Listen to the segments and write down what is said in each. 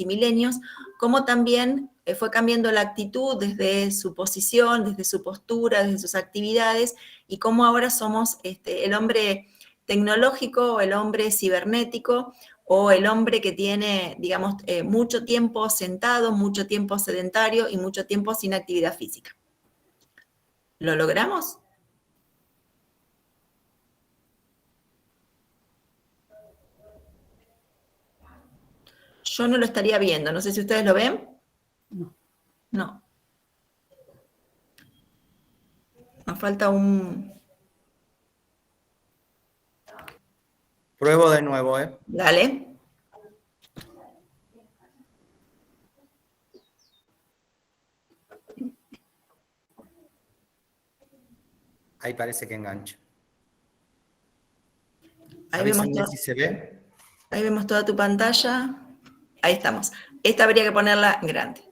y milenios, cómo también fue cambiando la actitud desde su posición, desde su postura, desde sus actividades, y cómo ahora somos el hombre tecnológico, el hombre cibernético, o el hombre que tiene, digamos, mucho tiempo sentado, mucho tiempo sedentario y mucho tiempo sin actividad física. ¿Lo logramos? Yo no lo estaría viendo, no sé si ustedes lo ven. No. No. Nos falta un... Pruebo de nuevo, ¿eh? Dale. Ahí parece que engancha. Ahí vemos, si se ve. Ahí vemos toda tu pantalla. Ahí estamos. Esta habría que ponerla grande.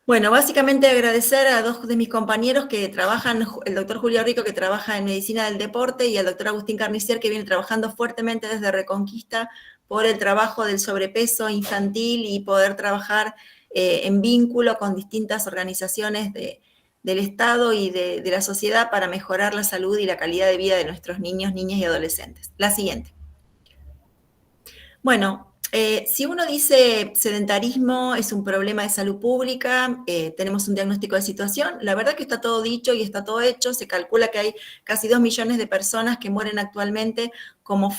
Bueno, básicamente agradecer a dos de mis compañeros que trabajan, el doctor Julio Rico, que trabaja en Medicina del Deporte, y el doctor Agustín Carnicer, que viene trabajando fuertemente desde Reconquista por el trabajo del sobrepeso infantil y poder trabajar en vínculo con distintas organizaciones del Estado y de la sociedad para mejorar la salud y la calidad de vida de nuestros niños, niñas y adolescentes. La siguiente. Bueno, si uno dice sedentarismo es un problema de salud pública, tenemos un diagnóstico de situación, la verdad que está todo dicho y está todo hecho, se calcula que hay casi 2 millones de personas que mueren actualmente como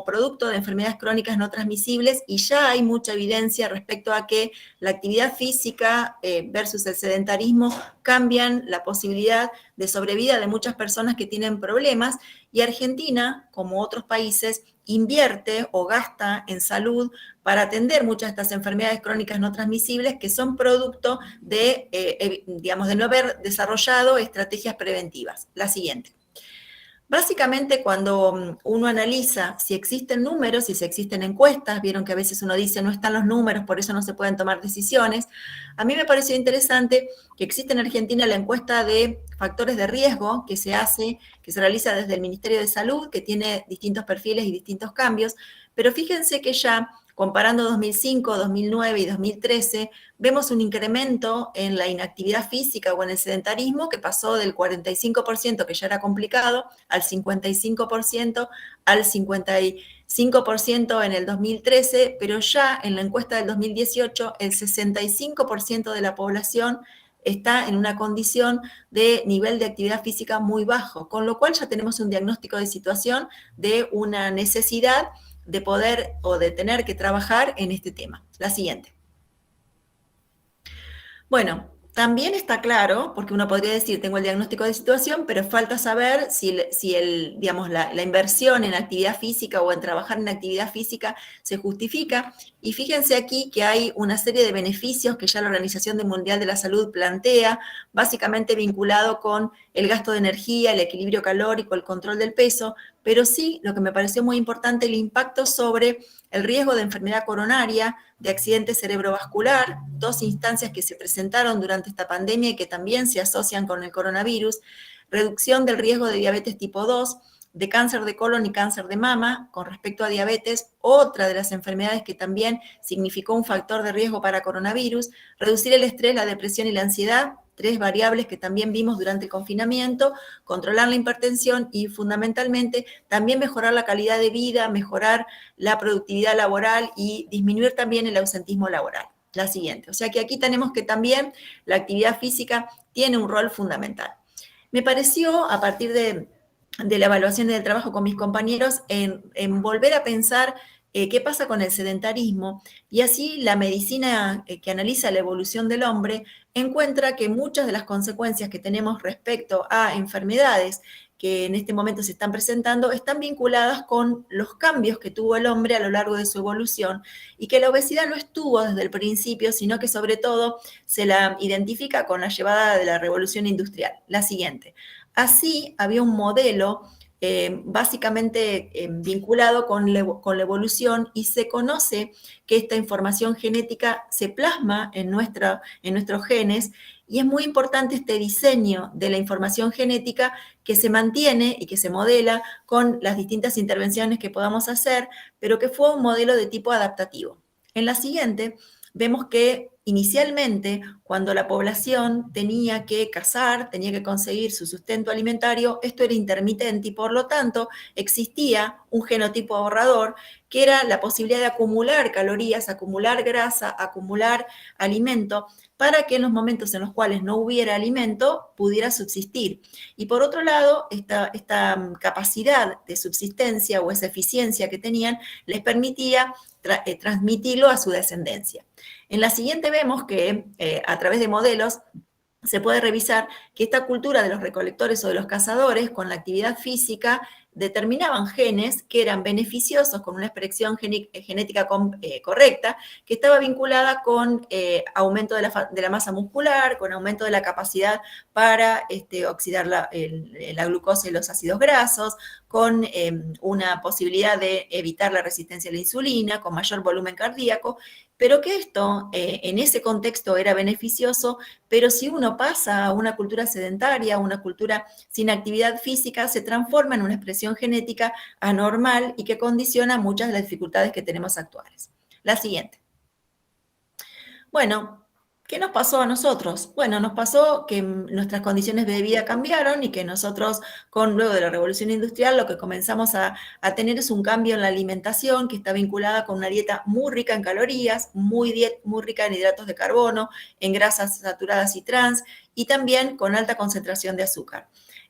producto de enfermedades crónicas no transmisibles, y ya hay mucha evidencia respecto a que la actividad física versus el sedentarismo cambian la posibilidad de sobrevida de muchas personas que tienen problemas, y Argentina, como otros países, invierte o gasta en salud para atender muchas de estas enfermedades crónicas no transmisibles que son producto de, digamos, de no haber desarrollado estrategias preventivas. La siguiente. Básicamente, cuando uno analiza si existen números, si existen encuestas, vieron que a veces uno dice no están los números, por eso no se pueden tomar decisiones. A mí me pareció interesante que existe en Argentina la encuesta de factores de riesgo que se realiza desde el Ministerio de Salud, que tiene distintos perfiles y distintos cambios, pero fíjense que ya comparando 2005, 2009 y 2013, vemos un incremento en la inactividad física o en el sedentarismo que pasó del 45%, que ya era complicado, al 55%, al 55% en el 2013, pero ya en la encuesta del 2018, el 65% de la población está en una condición de nivel de actividad física muy bajo, con lo cual ya tenemos un diagnóstico de situación de una necesidad de poder o de tener que trabajar en este tema. La siguiente. Bueno, también está claro, porque uno podría decir, tengo el diagnóstico de situación, pero falta saber si digamos, la inversión en actividad física o en trabajar en actividad física se justifica. Y fíjense aquí que hay una serie de beneficios que ya la Organización Mundial de la Salud plantea, básicamente vinculado con el gasto de energía, el equilibrio calórico, el control del peso, pero sí, lo que me pareció muy importante, el impacto sobre el riesgo de enfermedad coronaria, de accidente cerebrovascular, 2 instancias que se presentaron durante esta pandemia y que también se asocian con el coronavirus, reducción del riesgo de diabetes tipo 2, de cáncer de colon y cáncer de mama. Con respecto a diabetes, otra de las enfermedades que también significó un factor de riesgo para coronavirus, reducir el estrés, la depresión y la ansiedad, 3 variables que también vimos durante el confinamiento, controlar la hipertensión y fundamentalmente también mejorar la calidad de vida, mejorar la productividad laboral y disminuir también el ausentismo laboral. La siguiente. O sea que aquí tenemos que también la actividad física tiene un rol fundamental. Me pareció, a partir de la evaluación del trabajo con mis compañeros, en volver a pensar qué pasa con el sedentarismo, y así la medicina que analiza la evolución del hombre encuentra que muchas de las consecuencias que tenemos respecto a enfermedades que en este momento se están presentando están vinculadas con los cambios que tuvo el hombre a lo largo de su evolución, y que la obesidad no estuvo desde el principio, sino que sobre todo se la identifica con la llevada de la revolución industrial. La siguiente. Así había un modelo básicamente vinculado con la evolución, y se conoce que esta información genética se plasma en nuestros genes, y es muy importante este diseño de la información genética que se mantiene y que se modela con las distintas intervenciones que podamos hacer, pero que fue un modelo de tipo adaptativo. En la siguiente, vemos que inicialmente, cuando la población tenía que cazar, tenía que conseguir su sustento alimentario, esto era intermitente y por lo tanto existía un genotipo ahorrador, que era la posibilidad de acumular calorías, acumular grasa, acumular alimento, para que en los momentos en los cuales no hubiera alimento pudiera subsistir. Y por otro lado, esta capacidad de subsistencia o esa eficiencia que tenían les permitía transmitirlo a su descendencia. En la siguiente vemos que a través de modelos se puede revisar que esta cultura de los recolectores o de los cazadores con la actividad física determinaban genes que eran beneficiosos con una expresión genética correcta, que estaba vinculada con aumento de la masa muscular, con aumento de la capacidad para oxidar la glucosa y los ácidos grasos, con una posibilidad de evitar la resistencia a la insulina, con mayor volumen cardíaco, pero que esto en ese contexto era beneficioso, pero si uno pasa a una cultura sedentaria, a una cultura sin actividad física, se transforma en una expresión genética anormal y que condiciona muchas de las dificultades que tenemos actuales. La siguiente. Bueno, ¿qué nos pasó a nosotros? Bueno, nos pasó que nuestras condiciones de vida cambiaron y que nosotros, luego de la revolución industrial, lo que comenzamos a tener es un cambio en la alimentación que está vinculada con una dieta muy rica en calorías, muy rica en hidratos de carbono, en grasas saturadas y trans, y también con alta concentración de azúcar.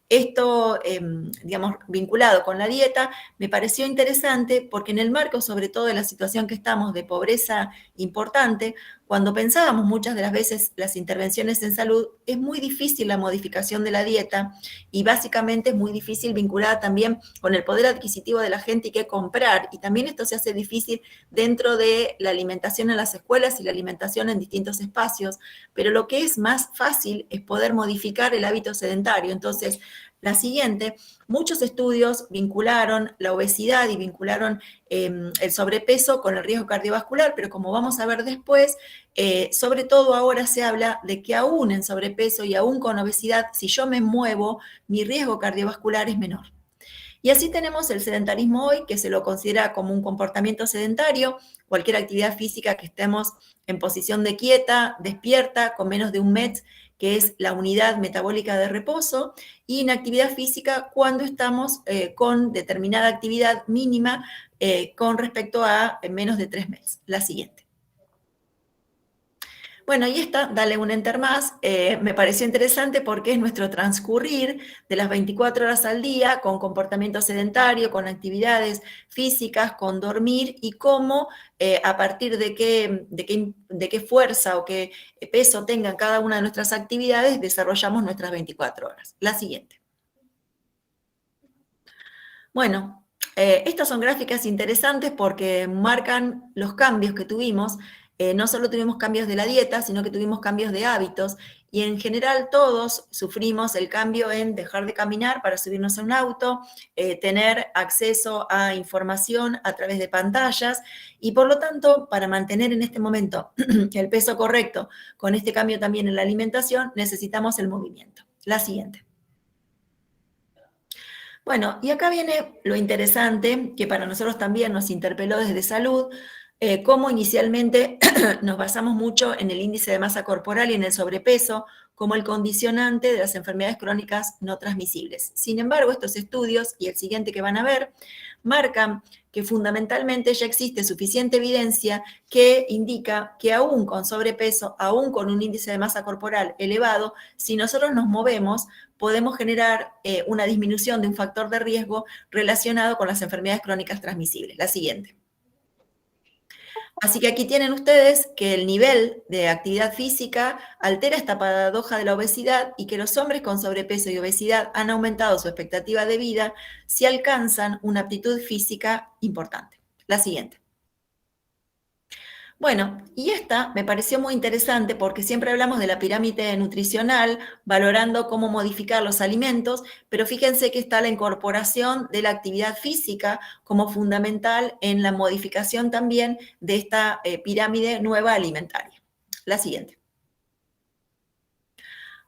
Esto, digamos, vinculado con la dieta, me pareció interesante porque en el marco, sobre todo de la situación que estamos de pobreza importante, cuando pensábamos muchas de las veces las intervenciones en salud, es muy difícil la modificación de la dieta y básicamente es muy difícil vinculada también con el poder adquisitivo de la gente y qué comprar. Y también esto se hace difícil dentro de la alimentación en las escuelas y la alimentación en distintos espacios. Pero lo que es más fácil es poder modificar el hábito sedentario. Entonces, la siguiente, muchos estudios vincularon la obesidad y vincularon el sobrepeso con el riesgo cardiovascular, pero como vamos a ver después, sobre todo ahora se habla de que aún en sobrepeso y aún con obesidad, si yo me muevo, mi riesgo cardiovascular es menor. Y así tenemos el sedentarismo hoy, que se lo considera como un comportamiento sedentario, cualquier actividad física que estemos en posición de quieta, despierta, con menos de 1 MET, que es la unidad metabólica de reposo, y inactividad física cuando estamos con determinada actividad mínima con respecto a menos de 3 MET. La siguiente. Bueno, y esta, dale un enter más, me pareció interesante porque es nuestro transcurrir de las 24 horas al día con comportamiento sedentario, con actividades físicas, con dormir y cómo a partir de qué fuerza o qué peso tengan cada una de nuestras actividades desarrollamos nuestras 24 horas. La siguiente. Bueno, estas son gráficas interesantes porque marcan los cambios que tuvimos. No solo tuvimos cambios de la dieta, sino que tuvimos cambios de hábitos. Y en general todos sufrimos el cambio en dejar de caminar para subirnos a un auto, tener acceso a información a través de pantallas. Y por lo tanto, para mantener en este momento el peso correcto, con este cambio también en la alimentación, necesitamos el movimiento. La siguiente. Bueno, y acá viene lo interesante, que para nosotros también nos interpeló desde salud, cómo inicialmente nos basamos mucho en el índice de masa corporal y en el sobrepeso como el condicionante de las enfermedades crónicas no transmisibles. Sin embargo, estos estudios, y el siguiente que van a ver, marcan que fundamentalmente ya existe suficiente evidencia que indica que aún con sobrepeso, aún con un índice de masa corporal elevado, si nosotros nos movemos, podemos generar una disminución de un factor de riesgo relacionado con las enfermedades crónicas transmisibles. La siguiente. Así que aquí tienen ustedes que el nivel de actividad física altera esta paradoja de la obesidad y que los hombres con sobrepeso y obesidad han aumentado su expectativa de vida si alcanzan una aptitud física importante. La siguiente. Bueno, y esta me pareció muy interesante porque siempre hablamos de la pirámide nutricional, valorando cómo modificar los alimentos, pero fíjense que está la incorporación de la actividad física como fundamental en la modificación también de esta pirámide nueva alimentaria. La siguiente.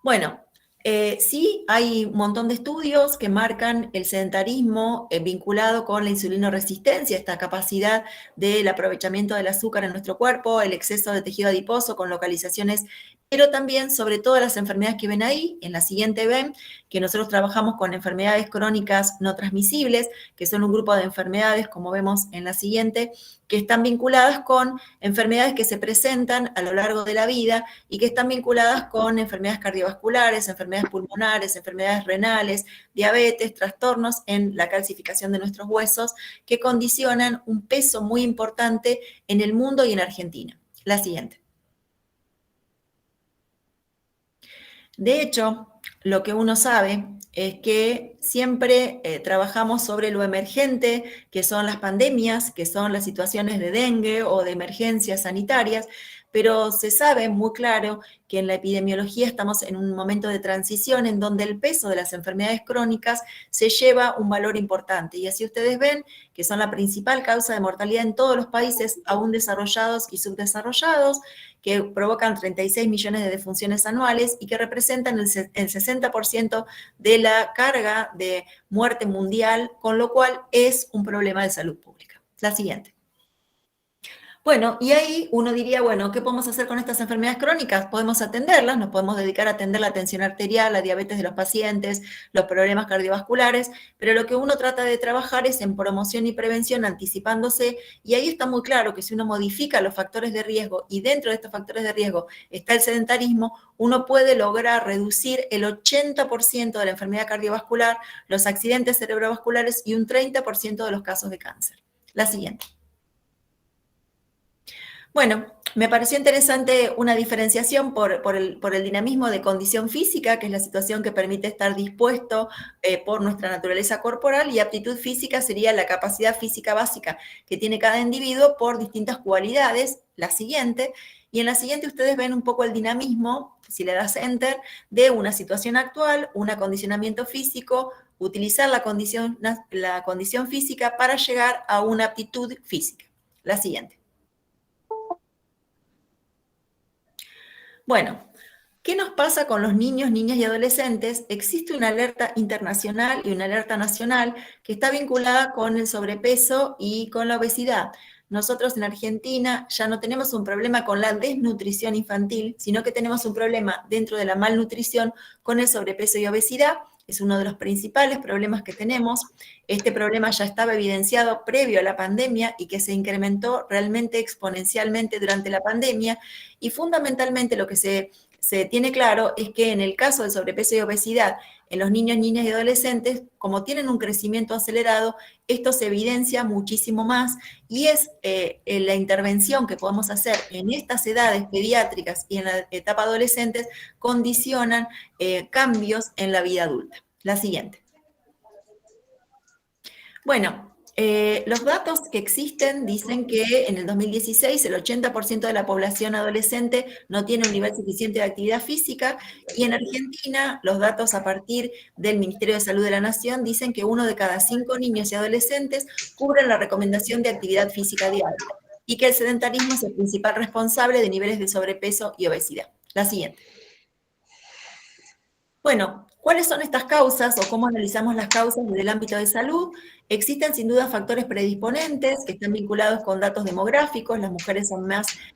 Bueno, Sí, hay un montón de estudios que marcan el sedentarismo vinculado con la insulinoresistencia, esta capacidad del aprovechamiento del azúcar en nuestro cuerpo, el exceso de tejido adiposo con localizaciones, pero también sobre todo las enfermedades que ven ahí. En la siguiente ven que nosotros trabajamos con enfermedades crónicas no transmisibles, que son un grupo de enfermedades, como vemos en la siguiente, que están vinculadas con enfermedades que se presentan a lo largo de la vida y que están vinculadas con enfermedades cardiovasculares, enfermedades pulmonares, enfermedades renales, diabetes, trastornos en la calcificación de nuestros huesos, que condicionan un peso muy importante en el mundo y en Argentina. La siguiente. De hecho, lo que uno sabe es que siempre trabajamos sobre lo emergente, que son las pandemias, que son las situaciones de dengue o de emergencias sanitarias, pero se sabe muy claro que en la epidemiología estamos en un momento de transición en donde el peso de las enfermedades crónicas se lleva un valor importante. Y así ustedes ven que son la principal causa de mortalidad en todos los países, aún desarrollados y subdesarrollados, que provocan 36 millones de defunciones anuales y que representan el 60% de la carga de muerte mundial, con lo cual es un problema de salud pública. La siguiente. Bueno, y ahí uno diría, bueno, ¿qué podemos hacer con estas enfermedades crónicas? Podemos atenderlas, nos podemos dedicar a atender la tensión arterial, la diabetes de los pacientes, los problemas cardiovasculares, pero lo que uno trata de trabajar es en promoción y prevención, anticipándose, y ahí está muy claro que si uno modifica los factores de riesgo y dentro de estos factores de riesgo está el sedentarismo, uno puede lograr reducir el 80% de la enfermedad cardiovascular, los accidentes cerebrovasculares y un 30% de los casos de cáncer. La siguiente. Bueno, me pareció interesante una diferenciación por el dinamismo de condición física, que es la situación que permite estar dispuesto por nuestra naturaleza corporal, y aptitud física sería la capacidad física básica que tiene cada individuo por distintas cualidades. La siguiente, y en la siguiente ustedes ven un poco el dinamismo, si le das Enter, de una situación actual, un acondicionamiento físico, utilizar la condición física para llegar a una aptitud física. La siguiente. Bueno, ¿qué nos pasa con los niños, niñas y adolescentes? Existe una alerta internacional y una alerta nacional que está vinculada con el sobrepeso y con la obesidad. Nosotros en Argentina ya no tenemos un problema con la desnutrición infantil, sino que tenemos un problema dentro de la malnutrición con el sobrepeso y obesidad. Es uno de los principales problemas que tenemos. Este problema ya estaba evidenciado previo a la pandemia y que se incrementó realmente exponencialmente durante la pandemia. Y fundamentalmente lo que se tiene claro es que en el caso de sobrepeso y obesidad en los niños, niñas y adolescentes, como tienen un crecimiento acelerado, esto se evidencia muchísimo más y es la intervención que podemos hacer en estas edades pediátricas y en la etapa adolescentes condicionan cambios en la vida adulta. La siguiente. Bueno, los datos que existen dicen que en el 2016 el 80% de la población adolescente no tiene un nivel suficiente de actividad física y en Argentina los datos a partir del Ministerio de Salud de la Nación dicen que 1 de cada 5 niños y adolescentes cubren la recomendación de actividad física diaria y que el sedentarismo es el principal responsable de niveles de sobrepeso y obesidad. La siguiente. Bueno, ¿cuáles son estas causas o cómo analizamos las causas desde el ámbito de salud? Existen sin duda factores predisponentes que están vinculados con datos demográficos. Las mujeres son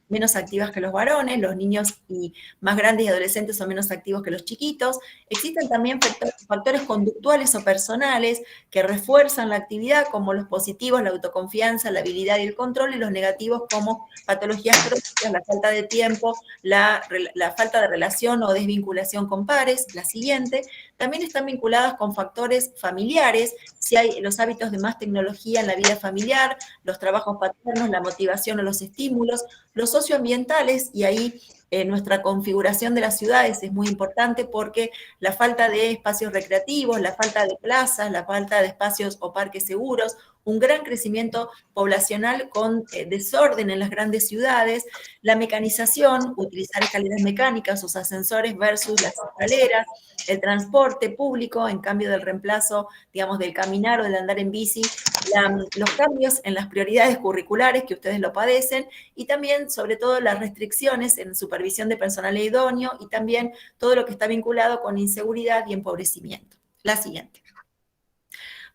menos activas que los varones, los niños y más grandes y adolescentes son menos activos que los chiquitos. Existen también factores conductuales o personales que refuerzan la actividad, como los positivos, la autoconfianza, la habilidad y el control, y los negativos como patologías crónicas, la falta de tiempo, la falta de relación o desvinculación con pares. La siguiente. También están vinculadas con factores familiares, si hay los hábitos de más tecnología en la vida familiar, los trabajos paternos, la motivación o los estímulos, los socioambientales, y ahí nuestra configuración de las ciudades es muy importante porque la falta de espacios recreativos, la falta de plazas, la falta de espacios o parques seguros, un gran crecimiento poblacional con desorden en las grandes ciudades, la mecanización, utilizar escaleras mecánicas, sus ascensores versus las escaleras, el transporte público en cambio del reemplazo, digamos, del caminar o del andar en bici, los cambios en las prioridades curriculares que ustedes lo padecen y también, sobre todo, las restricciones en supervisión de personal idóneo y también todo lo que está vinculado con inseguridad y empobrecimiento. La siguiente.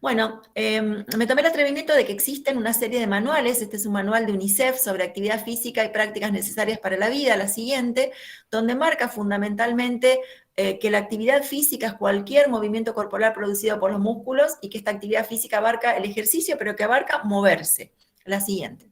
Bueno, me tomé el atrevimiento de que existen una serie de manuales, este es un manual de UNICEF sobre actividad física y prácticas necesarias para la vida, la siguiente, donde marca fundamentalmente que la actividad física es cualquier movimiento corporal producido por los músculos y que esta actividad física abarca el ejercicio, pero que abarca moverse. La siguiente.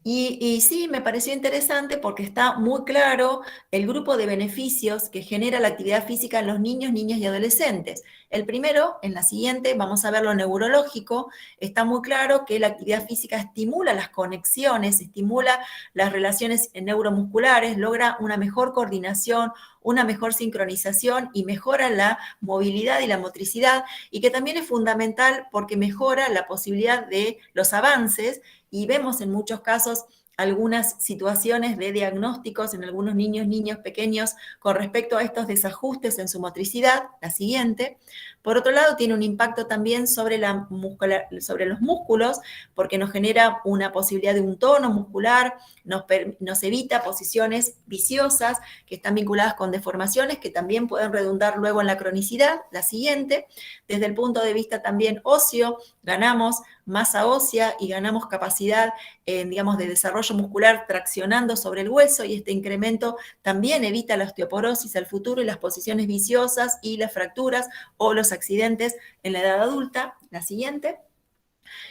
Y sí, me pareció interesante porque está muy claro el grupo de beneficios que genera la actividad física en los niños, niñas y adolescentes. El primero, en la siguiente, vamos a ver lo neurológico. Está muy claro que la actividad física estimula las conexiones, estimula las relaciones neuromusculares, logra una mejor coordinación, una mejor sincronización y mejora la movilidad y la motricidad, y que también es fundamental porque mejora la posibilidad de los avances, y vemos en muchos casos algunas situaciones de diagnósticos en algunos niños pequeños con respecto a estos desajustes en su motricidad. La siguiente. Por otro lado, tiene un impacto también sobre los músculos, porque nos genera una posibilidad de un tono muscular, nos evita posiciones viciosas que están vinculadas con deformaciones que también pueden redundar luego en la cronicidad. La siguiente. Desde el punto de vista también óseo, ganamos masa ósea y ganamos capacidad, digamos, de desarrollo muscular traccionando sobre el hueso, y este incremento también evita la osteoporosis al futuro y las posiciones viciosas y las fracturas o los accidentes en la edad adulta. La siguiente.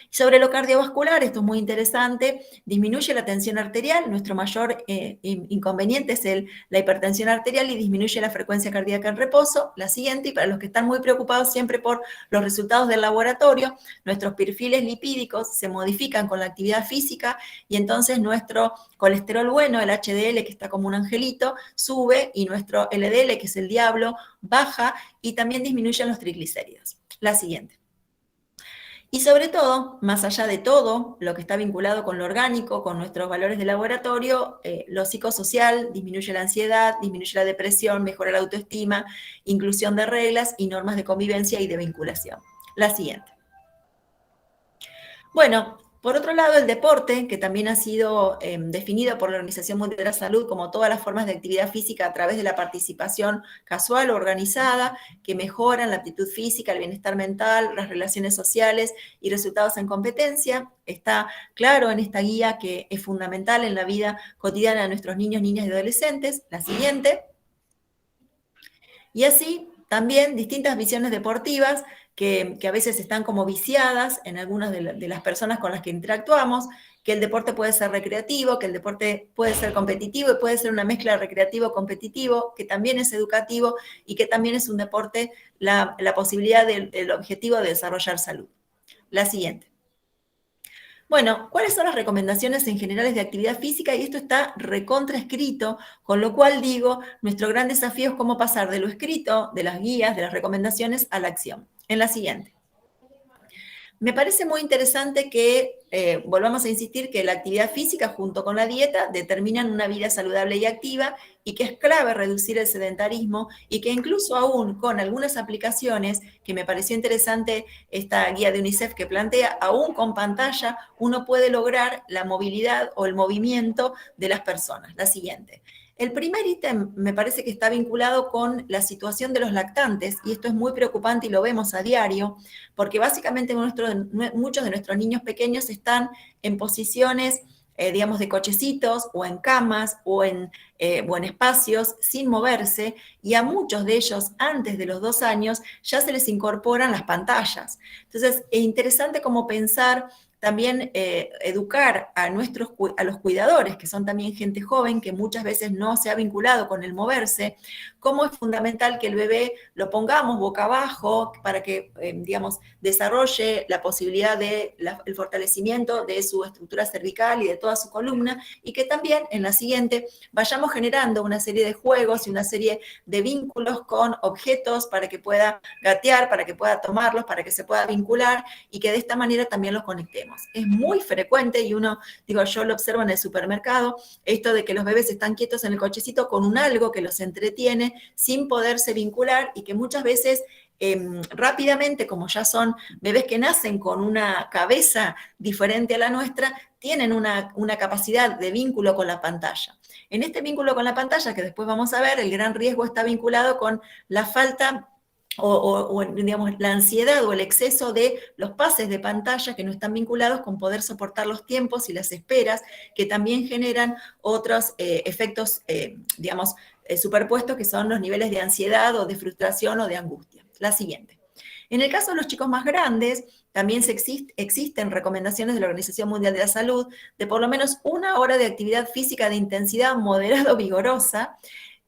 Sobre lo cardiovascular, esto es muy interesante, disminuye la tensión arterial, nuestro mayor inconveniente es la hipertensión arterial, y disminuye la frecuencia cardíaca en reposo. La siguiente, y para los que están muy preocupados siempre por los resultados del laboratorio, nuestros perfiles lipídicos se modifican con la actividad física y entonces nuestro colesterol bueno, el HDL, que está como un angelito, sube, y nuestro LDL, que es el diablo, baja, y también disminuyen los triglicéridos. La siguiente. Y sobre todo, más allá de todo lo que está vinculado con lo orgánico, con nuestros valores de laboratorio, lo psicosocial disminuye la ansiedad, disminuye la depresión, mejora la autoestima, inclusión de reglas y normas de convivencia y de vinculación. La siguiente. Bueno, por otro lado, el deporte, que también ha sido definido por la Organización Mundial de la Salud como todas las formas de actividad física a través de la participación casual o organizada, que mejoran la aptitud física, el bienestar mental, las relaciones sociales y resultados en competencia. Está claro en esta guía que es fundamental en la vida cotidiana de nuestros niños, niñas y adolescentes. La siguiente. Y así también distintas visiones deportivas que a veces están como viciadas en algunas de las personas con las que interactuamos, que el deporte puede ser recreativo, que el deporte puede ser competitivo y puede ser una mezcla de recreativo-competitivo, que también es educativo y que también es un deporte la posibilidad del objetivo de desarrollar salud. La siguiente. Bueno, ¿cuáles son las recomendaciones en generales de actividad física? Y esto está recontra escrito, con lo cual digo, nuestro gran desafío es cómo pasar de lo escrito, de las guías, de las recomendaciones, a la acción. En la siguiente. Me parece muy interesante que volvamos a insistir que la actividad física junto con la dieta determinan una vida saludable y activa, y que es clave reducir el sedentarismo, y que incluso aún con algunas aplicaciones, que me pareció interesante esta guía de UNICEF que plantea, aún con pantalla uno puede lograr la movilidad o el movimiento de las personas. La siguiente. El primer ítem me parece que está vinculado con la situación de los lactantes, y esto es muy preocupante y lo vemos a diario, porque básicamente muchos de nuestros niños pequeños están en posiciones, digamos, de cochecitos o en camas o en espacios sin moverse, y a muchos de ellos antes de los 2 años ya se les incorporan las pantallas. Entonces es interesante cómo pensar también educar a los cuidadores, que son también gente joven, que muchas veces no se ha vinculado con el moverse, cómo es fundamental que el bebé lo pongamos boca abajo para que, digamos, desarrolle la posibilidad del fortalecimiento de su estructura cervical y de toda su columna, y que también en la siguiente vayamos generando una serie de juegos y una serie de vínculos con objetos para que pueda gatear, para que pueda tomarlos, para que se pueda vincular y que de esta manera también los conectemos. Es muy frecuente, y uno, digo, yo lo observo en el supermercado, esto de que los bebés están quietos en el cochecito con un algo que los entretiene sin poderse vincular, y que muchas veces rápidamente, como ya son bebés que nacen con una cabeza diferente a la nuestra, tienen una capacidad de vínculo con la pantalla. En este vínculo con la pantalla, que después vamos a ver, el gran riesgo está vinculado con la falta o digamos, la ansiedad o el exceso de los pases de pantalla que no están vinculados con poder soportar los tiempos y las esperas, que también generan otros efectos, digamos, superpuestos, que son los niveles de ansiedad o de frustración o de angustia. La siguiente. En el caso de los chicos más grandes, también existen recomendaciones de la Organización Mundial de la Salud de por lo menos 1 hora de actividad física de intensidad moderada o vigorosa,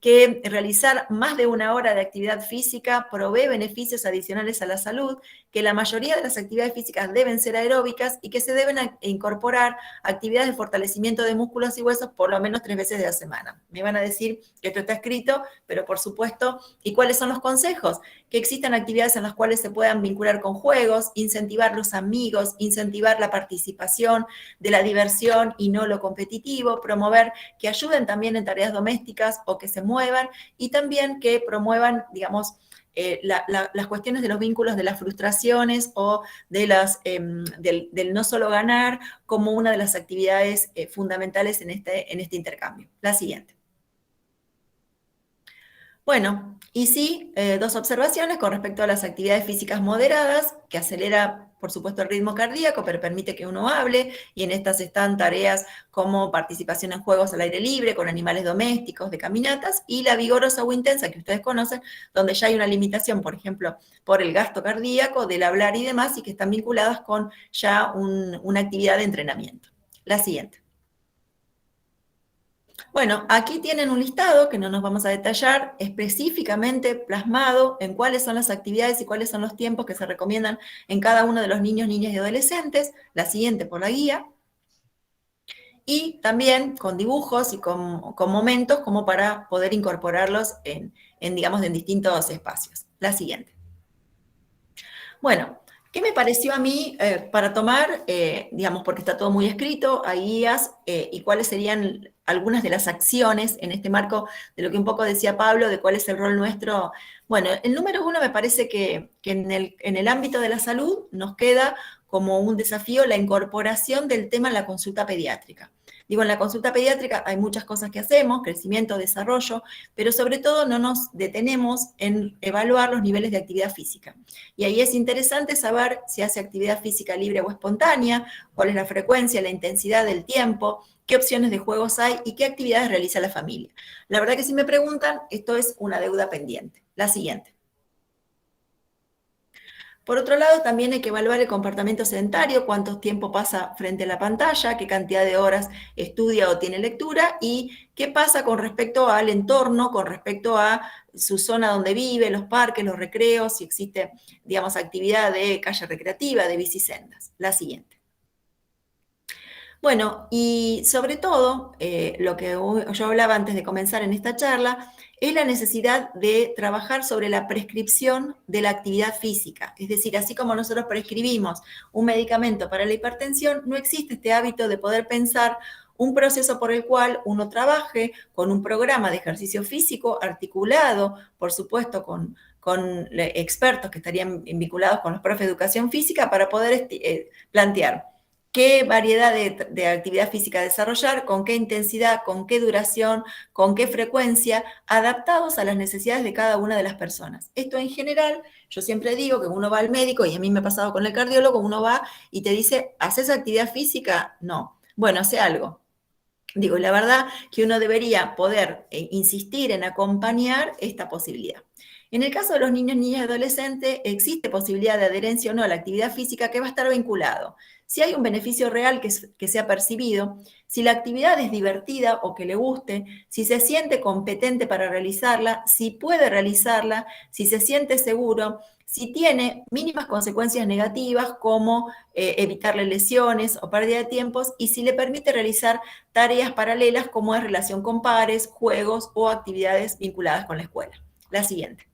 que realizar más de 1 hora de actividad física provee beneficios adicionales a la salud, que la mayoría de las actividades físicas deben ser aeróbicas y que se deben incorporar actividades de fortalecimiento de músculos y huesos por lo menos 3 veces a la semana. Me van a decir que esto está escrito, pero por supuesto, ¿y cuáles son los consejos? Que existan actividades en las cuales se puedan vincular con juegos, incentivar los amigos, incentivar la participación de la diversión y no lo competitivo, promover que ayuden también en tareas domésticas o que se muevan, y también que promuevan, digamos, las cuestiones de los vínculos de las frustraciones o de del no solo ganar como una de las actividades fundamentales en este intercambio. La siguiente. Bueno, y sí, 2 observaciones con respecto a las actividades físicas moderadas, que acelera, por supuesto, el ritmo cardíaco, pero permite que uno hable, y en estas están tareas como participación en juegos al aire libre, con animales domésticos, de caminatas, y la vigorosa o intensa, que ustedes conocen, donde ya hay una limitación, por ejemplo, por el gasto cardíaco, del hablar y demás, y que están vinculadas con ya una actividad de entrenamiento. La siguiente. Bueno, aquí tienen un listado que no nos vamos a detallar, específicamente plasmado en cuáles son las actividades y cuáles son los tiempos que se recomiendan en cada uno de los niños, niñas y adolescentes. La siguiente por la guía. Y también con dibujos y con momentos como para poder incorporarlos digamos, en distintos espacios. La siguiente. Bueno, ¿qué me pareció a mí para tomar, digamos, porque está todo muy escrito, hay guías, y cuáles serían algunas de las acciones en este marco de lo que un poco decía Pablo, de cuál es el rol nuestro? Bueno, el número 1 me parece que en el ámbito de la salud nos queda como un desafío la incorporación del tema en la consulta pediátrica. Digo, en la consulta pediátrica hay muchas cosas que hacemos, crecimiento, desarrollo, pero sobre todo no nos detenemos en evaluar los niveles de actividad física. Y ahí es interesante saber si hace actividad física libre o espontánea, cuál es la frecuencia, la intensidad del tiempo, qué opciones de juegos hay y qué actividades realiza la familia. La verdad que si me preguntan, esto es una deuda pendiente. La siguiente. Por otro lado, también hay que evaluar el comportamiento sedentario, cuánto tiempo pasa frente a la pantalla, qué cantidad de horas estudia o tiene lectura, y qué pasa con respecto al entorno, con respecto a su zona donde vive, los parques, los recreos, si existe, digamos, actividad de calle recreativa, de bicisendas. La siguiente. Bueno, y sobre todo, lo que yo hablaba antes de comenzar en esta charla, es la necesidad de trabajar sobre la prescripción de la actividad física. Es decir, así como nosotros prescribimos un medicamento para la hipertensión, no existe este hábito de poder pensar un proceso por el cual uno trabaje con un programa de ejercicio físico articulado, por supuesto, con expertos que estarían vinculados con los profes de educación física, para poder plantear qué variedad de actividad física desarrollar, con qué intensidad, con qué duración, con qué frecuencia, adaptados a las necesidades de cada una de las personas. Esto en general, yo siempre digo que uno va al médico, y a mí me ha pasado con el cardiólogo, uno va y te dice, ¿haces actividad física? No. Bueno, hace algo. Digo, la verdad que uno debería poder insistir en acompañar esta posibilidad. En el caso de los niños, niñas y adolescentes, existe posibilidad de adherencia o no a la actividad física, que va a estar vinculado si hay un beneficio real que sea percibido, si la actividad es divertida o que le guste, si se siente competente para realizarla, si puede realizarla, si se siente seguro, si tiene mínimas consecuencias negativas como evitarle lesiones o pérdida de tiempos, y si le permite realizar tareas paralelas como es relación con pares, juegos o actividades vinculadas con la escuela. La siguiente.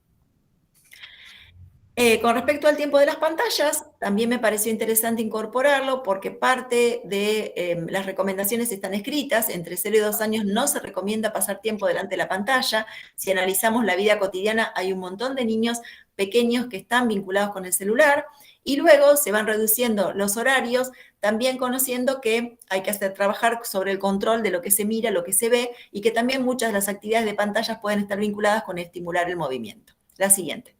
Con respecto al tiempo de las pantallas, también me pareció interesante incorporarlo porque parte de las recomendaciones están escritas. Entre 0 y 2 años no se recomienda pasar tiempo delante de la pantalla. Si analizamos la vida cotidiana, hay un montón de niños pequeños que están vinculados con el celular y luego se van reduciendo los horarios, también conociendo que hay que trabajar sobre el control de lo que se mira, lo que se ve, y que también muchas de las actividades de pantallas pueden estar vinculadas con estimular el movimiento. La siguiente.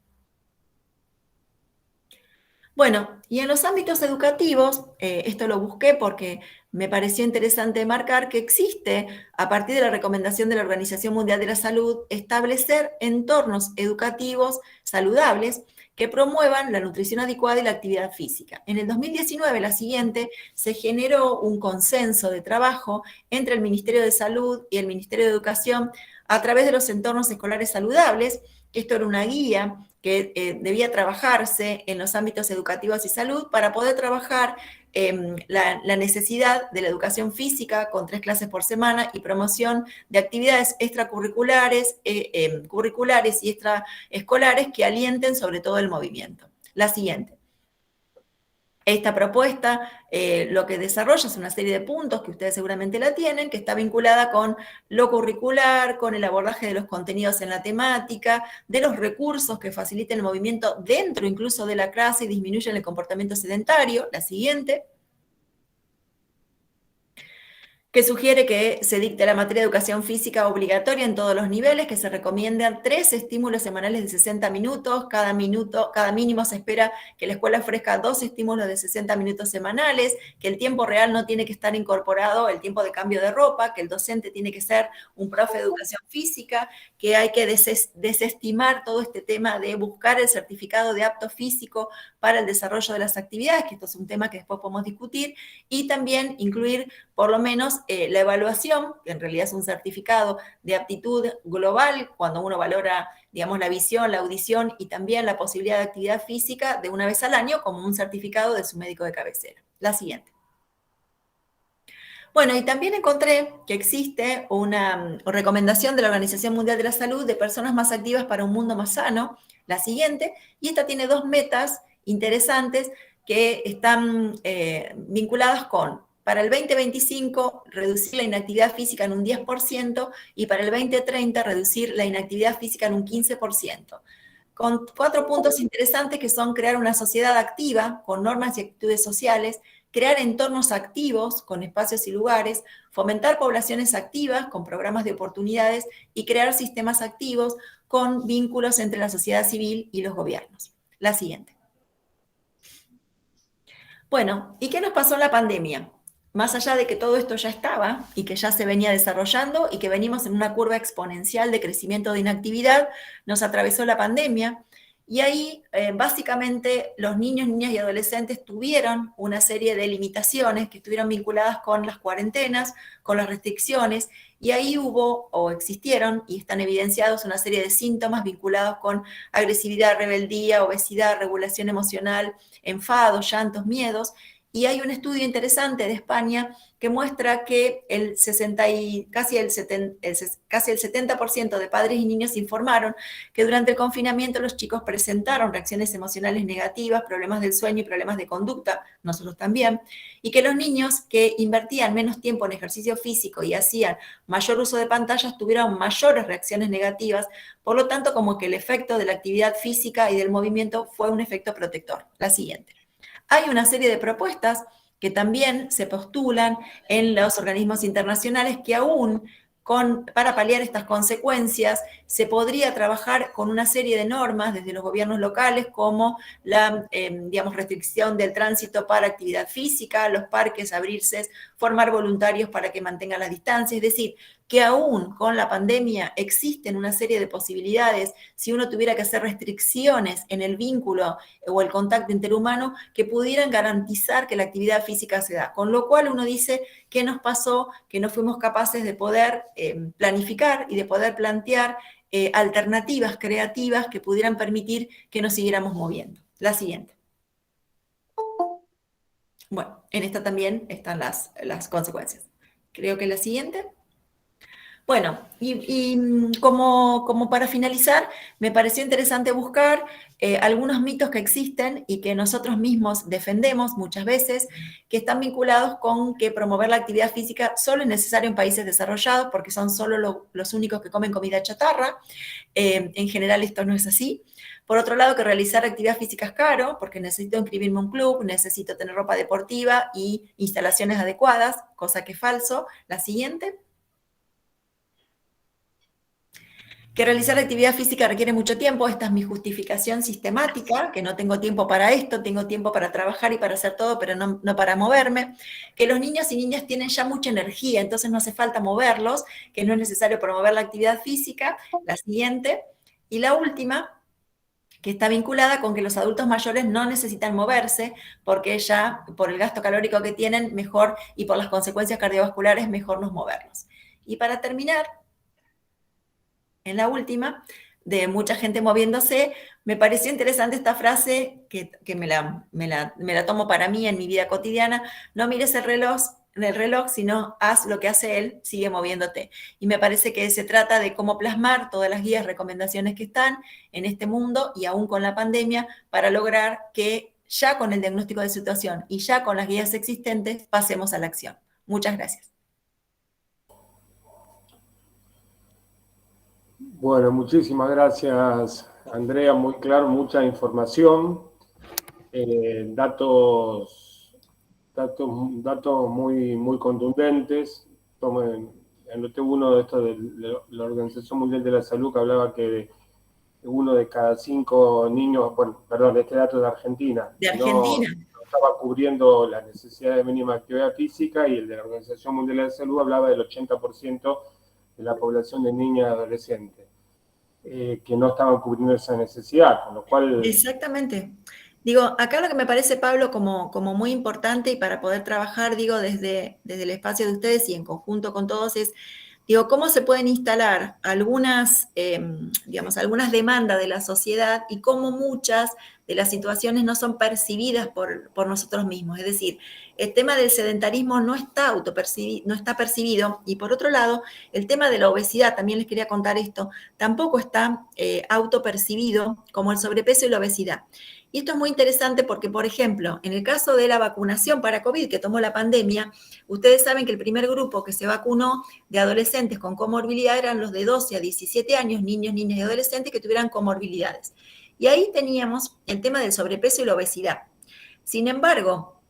Bueno, y en los ámbitos educativos, esto lo busqué porque me pareció interesante marcar que existe, a partir de la recomendación de la Organización Mundial de la Salud, establecer entornos educativos saludables que promuevan la nutrición adecuada y la actividad física. En el 2019, la siguiente, se generó un consenso de trabajo entre el Ministerio de Salud y el Ministerio de Educación a través de los entornos escolares saludables. Esto era una guía que debía trabajarse en los ámbitos educativos y salud para poder trabajar la necesidad de la educación física con 3 clases por semana y promoción de actividades extracurriculares, curriculares y extraescolares que alienten sobre todo el movimiento. La siguiente. Esta propuesta lo que desarrolla es una serie de puntos que ustedes seguramente la tienen, que está vinculada con lo curricular, con el abordaje de los contenidos en la temática, de los recursos que faciliten el movimiento dentro incluso de la clase y disminuyen el comportamiento sedentario. La siguiente. Que sugiere que se dicte la materia de educación física obligatoria en todos los niveles, que se recomiendan 3 estímulos semanales de 60 minutos, cada mínimo se espera que la escuela ofrezca 2 estímulos de 60 minutos semanales, que el tiempo real no tiene que estar incorporado el tiempo de cambio de ropa, que el docente tiene que ser un profe de educación física, que hay que desestimar todo este tema de buscar el certificado de apto físico para el desarrollo de las actividades, que esto es un tema que después podemos discutir, y también incluir por lo menos la evaluación, que en realidad es un certificado de aptitud global, cuando uno valora, digamos, la visión, la audición y también la posibilidad de actividad física de una vez al año como un certificado de su médico de cabecera. La siguiente. Bueno, y también encontré que existe una recomendación de la Organización Mundial de la Salud de personas más activas para un mundo más sano, la siguiente, y esta tiene 2 metas interesantes que están vinculadas con, para el 2025, reducir la inactividad física en un 10% y para el 2030, reducir la inactividad física en un 15%. Con 4 puntos interesantes que son crear una sociedad activa con normas y actitudes sociales, crear entornos activos con espacios y lugares, fomentar poblaciones activas con programas de oportunidades y crear sistemas activos con vínculos entre la sociedad civil y los gobiernos. La siguiente. Bueno, ¿y qué nos pasó en la pandemia? Más allá de que todo esto ya estaba y que ya se venía desarrollando y que venimos en una curva exponencial de crecimiento de inactividad, nos atravesó la pandemia y ahí básicamente los niños, niñas y adolescentes tuvieron una serie de limitaciones que estuvieron vinculadas con las cuarentenas, con las restricciones, y ahí hubo o existieron y están evidenciados una serie de síntomas vinculados con agresividad, rebeldía, obesidad, regulación emocional, enfado, llantos, miedos. Y hay un estudio interesante de España que muestra que casi el 70% de padres y niños informaron que durante el confinamiento los chicos presentaron reacciones emocionales negativas, problemas del sueño y problemas de conducta, nosotros también, y que los niños que invertían menos tiempo en ejercicio físico y hacían mayor uso de pantallas tuvieron mayores reacciones negativas, por lo tanto como que el efecto de la actividad física y del movimiento fue un efecto protector. La siguiente. Hay una serie de propuestas que también se postulan en los organismos internacionales que aún para paliar estas consecuencias se podría trabajar con una serie de normas desde los gobiernos locales como la restricción del tránsito para actividad física, los parques abrirse, formar voluntarios para que mantengan las distancias, es decir, que aún con la pandemia existen una serie de posibilidades, si uno tuviera que hacer restricciones en el vínculo o el contacto interhumano, que pudieran garantizar que la actividad física se da. Con lo cual uno dice, ¿qué nos pasó? Que no fuimos capaces de poder planificar y de poder plantear alternativas creativas que pudieran permitir que nos siguiéramos moviendo. La siguiente. Bueno, en esta también están las consecuencias. Creo que la siguiente. Bueno, como para finalizar, me pareció interesante buscar algunos mitos que existen y que nosotros mismos defendemos muchas veces, que están vinculados con que promover la actividad física solo es necesario en países desarrollados porque son solo los únicos que comen comida chatarra. En general esto no es así. Por otro lado, que realizar actividad física es caro, porque necesito inscribirme a un club, necesito tener ropa deportiva y instalaciones adecuadas, cosa que es falso. La siguiente. Que realizar actividad física requiere mucho tiempo, esta es mi justificación sistemática, que no tengo tiempo para esto, tengo tiempo para trabajar y para hacer todo, pero no para moverme, que los niños y niñas tienen ya mucha energía, entonces no hace falta moverlos, que no es necesario promover la actividad física, la siguiente, y la última, que está vinculada con que los adultos mayores no necesitan moverse, porque ya por el gasto calórico que tienen, mejor, y por las consecuencias cardiovasculares, mejor no moverlos. Y para terminar, en la última, de mucha gente moviéndose, me pareció interesante esta frase que me la tomo para mí en mi vida cotidiana: no mires el reloj, sino haz lo que hace él, sigue moviéndote. Y me parece que se trata de cómo plasmar todas las guías, recomendaciones que están en este mundo y aún con la pandemia, para lograr que ya con el diagnóstico de situación y ya con las guías existentes pasemos a la acción. Muchas gracias. Bueno, muchísimas gracias, Andrea. Muy claro, mucha información, datos muy contundentes. Anoté uno de estos de la Organización Mundial de la Salud, que hablaba que uno de cada 5 niños, este dato de Argentina, De Argentina. no estaba cubriendo las necesidades de mínima actividad física, y el de la Organización Mundial de la Salud hablaba del 80% de la población de niños y adolescentes que no estaban cubriendo esa necesidad, con lo cual... Exactamente. Digo, acá lo que me parece, Pablo, como muy importante y para poder trabajar, digo, desde el espacio de ustedes y en conjunto con todos es, digo, cómo se pueden instalar algunas demandas de la sociedad y cómo muchas de las situaciones no son percibidas por nosotros mismos. Es decir, el tema del sedentarismo no está percibido, y por otro lado, el tema de la obesidad, también les quería contar esto, tampoco está autopercibido como el sobrepeso y la obesidad. Y esto es muy interesante porque, por ejemplo, en el caso de la vacunación para COVID que tomó la pandemia, ustedes saben que el primer grupo que se vacunó de adolescentes con comorbilidad eran los de 12 a 17 años, niños, niñas y adolescentes que tuvieran comorbilidades. Y ahí teníamos el tema del sobrepeso y la obesidad. Sin embargo,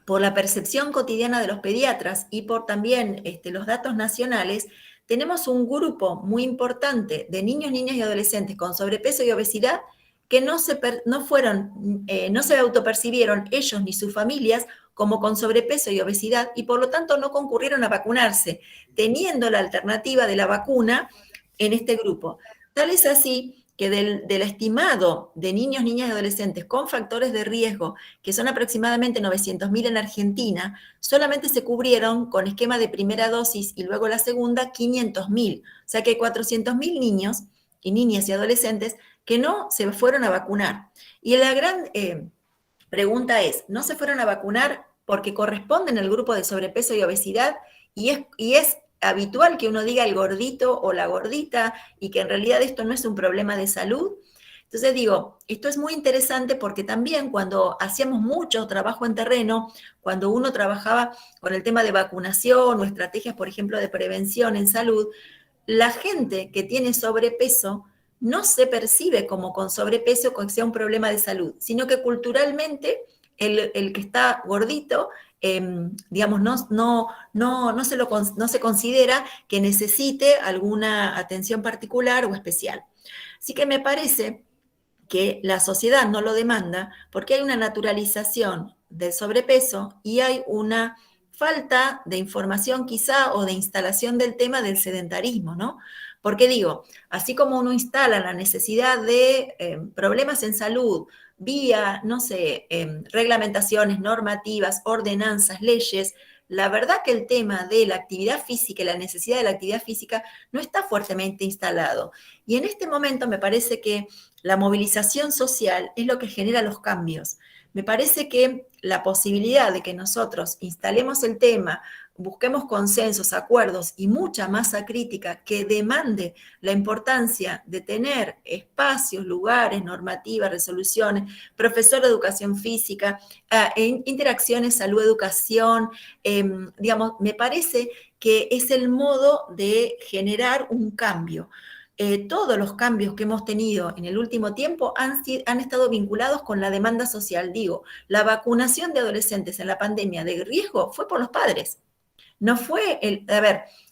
por la percepción cotidiana de los pediatras y por también los datos nacionales, tenemos un grupo muy importante de niños, niñas y adolescentes con sobrepeso y obesidad que no se autopercibieron ellos ni sus familias como con sobrepeso y obesidad, y por lo tanto no concurrieron a vacunarse, teniendo la alternativa de la vacuna en este grupo. Tal es así que del estimado de niños, niñas y adolescentes con factores de riesgo, que son aproximadamente 900.000 en Argentina, solamente se cubrieron con esquema de primera dosis y luego la segunda 500.000. O sea que hay 400.000 niños y niñas y adolescentes que no se fueron a vacunar. Y la gran pregunta es, ¿no se fueron a vacunar porque corresponden al grupo de sobrepeso y obesidad? Y es habitual que uno diga el gordito o la gordita y que en realidad esto no es un problema de salud. Entonces digo, esto es muy interesante porque también cuando hacíamos mucho trabajo en terreno, cuando uno trabajaba con el tema de vacunación o estrategias, por ejemplo, de prevención en salud, la gente que tiene sobrepeso no se percibe como con sobrepeso que sea un problema de salud, sino que culturalmente el que está gordito, no se considera que necesite alguna atención particular o especial. Así que me parece que la sociedad no lo demanda porque hay una naturalización del sobrepeso y hay una falta de información quizá o de instalación del tema del sedentarismo, ¿no? Porque digo, así como uno instala la necesidad de problemas en salud vía, no sé, reglamentaciones, normativas, ordenanzas, leyes, la verdad que el tema de la actividad física y la necesidad de la actividad física no está fuertemente instalado. Y en este momento me parece que la movilización social es lo que genera los cambios. Me parece que la posibilidad de que nosotros instalemos el tema, busquemos consensos, acuerdos y mucha masa crítica que demande la importancia de tener espacios, lugares, normativas, resoluciones, profesor de educación física, interacciones salud-educación, digamos, me parece que es el modo de generar un cambio. Todos los cambios que hemos tenido en el último tiempo han estado vinculados con la demanda social. Digo, la vacunación de adolescentes en la pandemia de riesgo fue por los padres. No fue el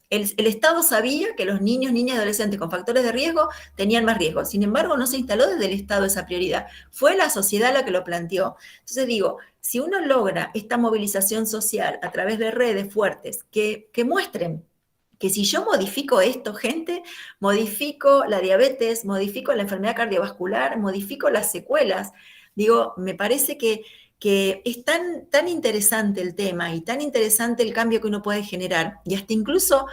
Estado sabía que los niños, niñas y adolescentes con factores de riesgo tenían más riesgo. Sin embargo, no se instaló desde el Estado esa prioridad. Fue la sociedad la que lo planteó. Entonces digo, si uno logra esta movilización social a través de redes fuertes que muestren que si yo modifico esto, gente, modifico la diabetes, modifico la enfermedad cardiovascular, modifico las secuelas, digo, me parece que es tan interesante el tema y tan interesante el cambio que uno puede generar, y hasta incluso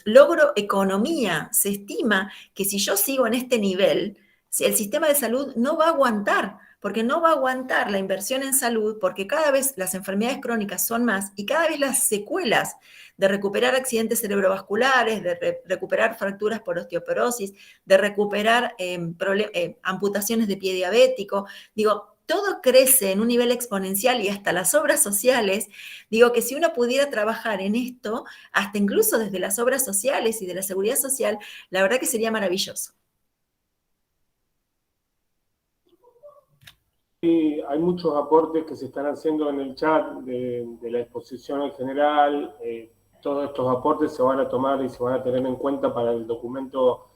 logro economía. Se estima que si yo sigo en este nivel, el sistema de salud no va a aguantar, porque no va a aguantar la inversión en salud, porque cada vez las enfermedades crónicas son más y cada vez las secuelas de recuperar accidentes cerebrovasculares, de recuperar fracturas por osteoporosis, de recuperar amputaciones de pie diabético, digo, todo crece en un nivel exponencial y hasta las obras sociales, digo que si uno pudiera trabajar en esto, hasta incluso desde las obras sociales y de la seguridad social, la verdad que sería maravilloso. Sí, hay muchos aportes que se están haciendo en el chat de la exposición en general. Todos estos aportes se van a tomar y se van a tener en cuenta para el documento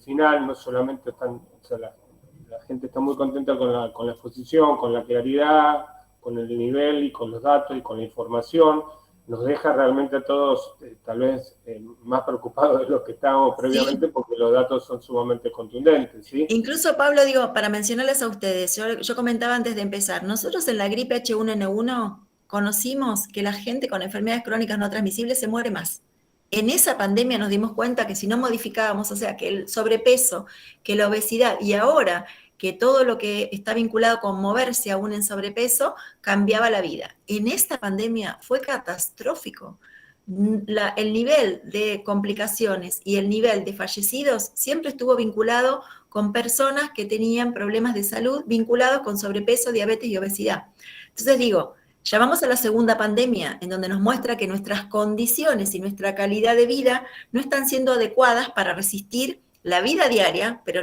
final. No solamente están, o sea, la gente está muy contenta con la exposición, con la claridad, con el nivel y con los datos y con la información. Nos deja realmente a todos tal vez más preocupados de lo que estábamos previamente, sí, porque los datos son sumamente contundentes, ¿sí? Incluso, Pablo, digo, para mencionarles a ustedes, yo comentaba antes de empezar, nosotros en la gripe H1N1 conocimos que la gente con enfermedades crónicas no transmisibles se muere más. En esa pandemia nos dimos cuenta que si no modificábamos, o sea, que el sobrepeso, que la obesidad, y ahora que todo lo que está vinculado con moverse aún en sobrepeso, cambiaba la vida. En esta pandemia fue catastrófico. El nivel de complicaciones y el nivel de fallecidos siempre estuvo vinculado con personas que tenían problemas de salud vinculados con sobrepeso, diabetes y obesidad. Entonces digo, ya vamos a la segunda pandemia, en donde nos muestra que nuestras condiciones y nuestra calidad de vida no están siendo adecuadas para resistir la vida diaria, pero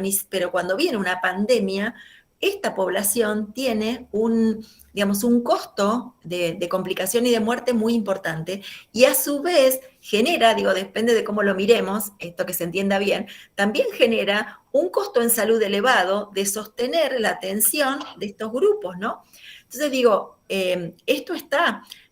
cuando viene una pandemia, esta población tiene un costo de complicación y de muerte muy importante, y a su vez genera, depende de cómo lo miremos, esto que se entienda bien, también genera un costo en salud elevado de sostener la atención de estos grupos, ¿no? Entonces esto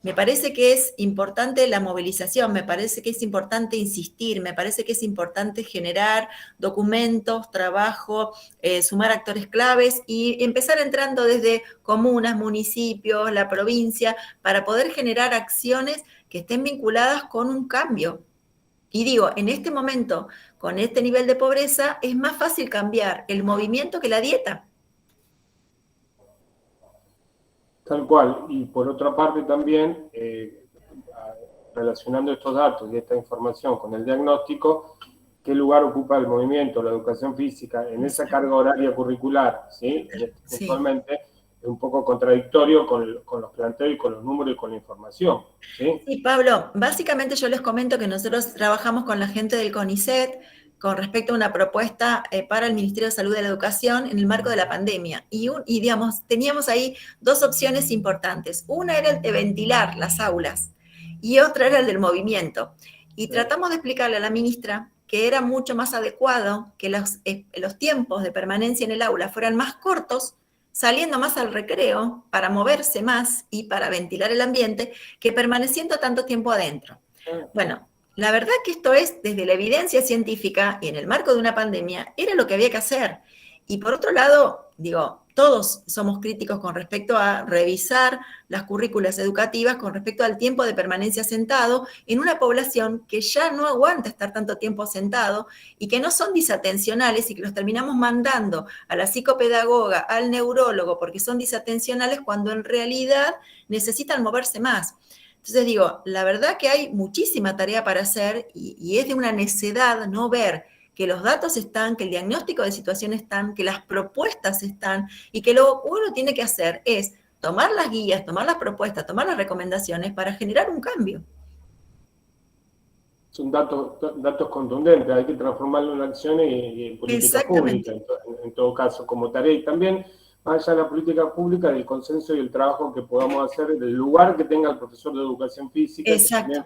me parece que es importante la movilización, me parece que es importante insistir, me parece que es importante generar documentos, trabajo, sumar actores claves y empezar entrando desde comunas, municipios, la provincia, para poder generar acciones que estén vinculadas con un cambio. Y en este momento, con este nivel de pobreza, es más fácil cambiar el movimiento que la dieta. Tal cual. Y por otra parte también, relacionando estos datos y esta información con el diagnóstico, ¿qué lugar ocupa el movimiento, la educación física en esa carga horaria curricular? ¿Sí? Puntualmente es un poco contradictorio con los planteos y con los números y con la información. ¿Sí? Sí, Pablo, básicamente yo les comento que nosotros trabajamos con la gente del CONICET con respecto a una propuesta para el Ministerio de Salud y de la Educación en el marco de la pandemia. Y teníamos ahí dos opciones importantes. Una era el de ventilar las aulas y otra era el del movimiento. Y tratamos de explicarle a la ministra que era mucho más adecuado que los tiempos de permanencia en el aula fueran más cortos, saliendo más al recreo para moverse más y para ventilar el ambiente que permaneciendo tanto tiempo adentro. Bueno, la verdad que esto es, desde la evidencia científica y en el marco de una pandemia, era lo que había que hacer. Y por otro lado, digo, todos somos críticos con respecto a revisar las currículas educativas con respecto al tiempo de permanencia sentado en una población que ya no aguanta estar tanto tiempo sentado y que no son disatencionales y que los terminamos mandando a la psicopedagoga, al neurólogo, porque son disatencionales cuando en realidad necesitan moverse más. Entonces digo, la verdad que hay muchísima tarea para hacer y es de una necedad no ver que los datos están, que el diagnóstico de situación están, que las propuestas están y que lo que uno tiene que hacer es tomar las guías, tomar las propuestas, tomar las recomendaciones para generar un cambio. Son datos contundentes, hay que transformarlo en acciones y en política pública, en todo caso, como tarea. Y también, más allá de la política pública, del consenso y el trabajo que podamos hacer, del lugar que tenga el profesor de educación física, que también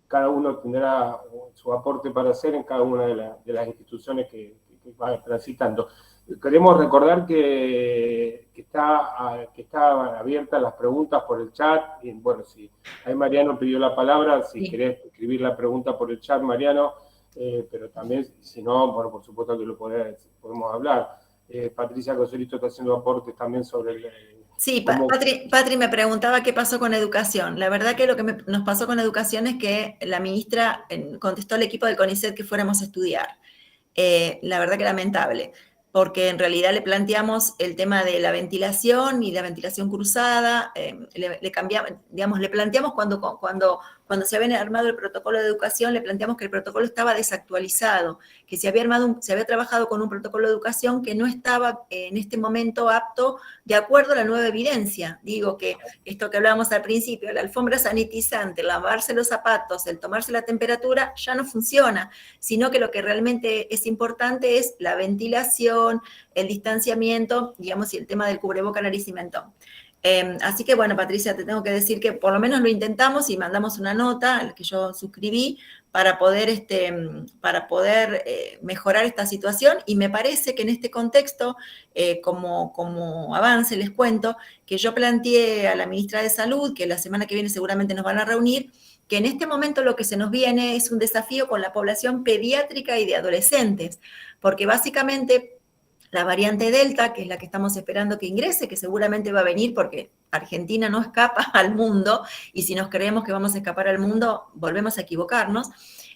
cada uno tendrá su aporte para hacer en cada una de las instituciones que va transitando. Queremos recordar que está abiertas las preguntas por el chat. Y bueno, si ahí Mariano pidió la palabra, si querés escribir la pregunta por el chat, Mariano, pero también, si no, bueno, por supuesto que lo podemos hablar. Patricia Cosolito está haciendo aportes también sobre el... Sí, Patri me preguntaba qué pasó con educación. La verdad que lo que nos pasó con educación es que la ministra contestó al equipo del CONICET que fuéramos a estudiar. La verdad que lamentable, porque en realidad le planteamos el tema de la ventilación y la ventilación cruzada, le cambiamos, digamos, le planteamos cuando se había armado el protocolo de educación, le planteamos que el protocolo estaba desactualizado, que se había trabajado con un protocolo de educación que no estaba en este momento apto de acuerdo a la nueva evidencia. Digo que esto que hablábamos al principio, la alfombra sanitizante, el lavarse los zapatos, el tomarse la temperatura, ya no funciona, sino que lo que realmente es importante es la ventilación, el distanciamiento, digamos, y el tema del cubreboca, nariz y mentón. Así que, bueno, Patricia, te tengo que decir que por lo menos lo intentamos y mandamos una nota a la que yo suscribí para poder mejorar esta situación, y me parece que en este contexto, como avance, les cuento que yo planteé a la ministra de Salud, que la semana que viene seguramente nos van a reunir, que en este momento lo que se nos viene es un desafío con la población pediátrica y de adolescentes, porque básicamente la variante Delta, que es la que estamos esperando que ingrese, que seguramente va a venir porque Argentina no escapa al mundo, y si nos creemos que vamos a escapar al mundo, volvemos a equivocarnos.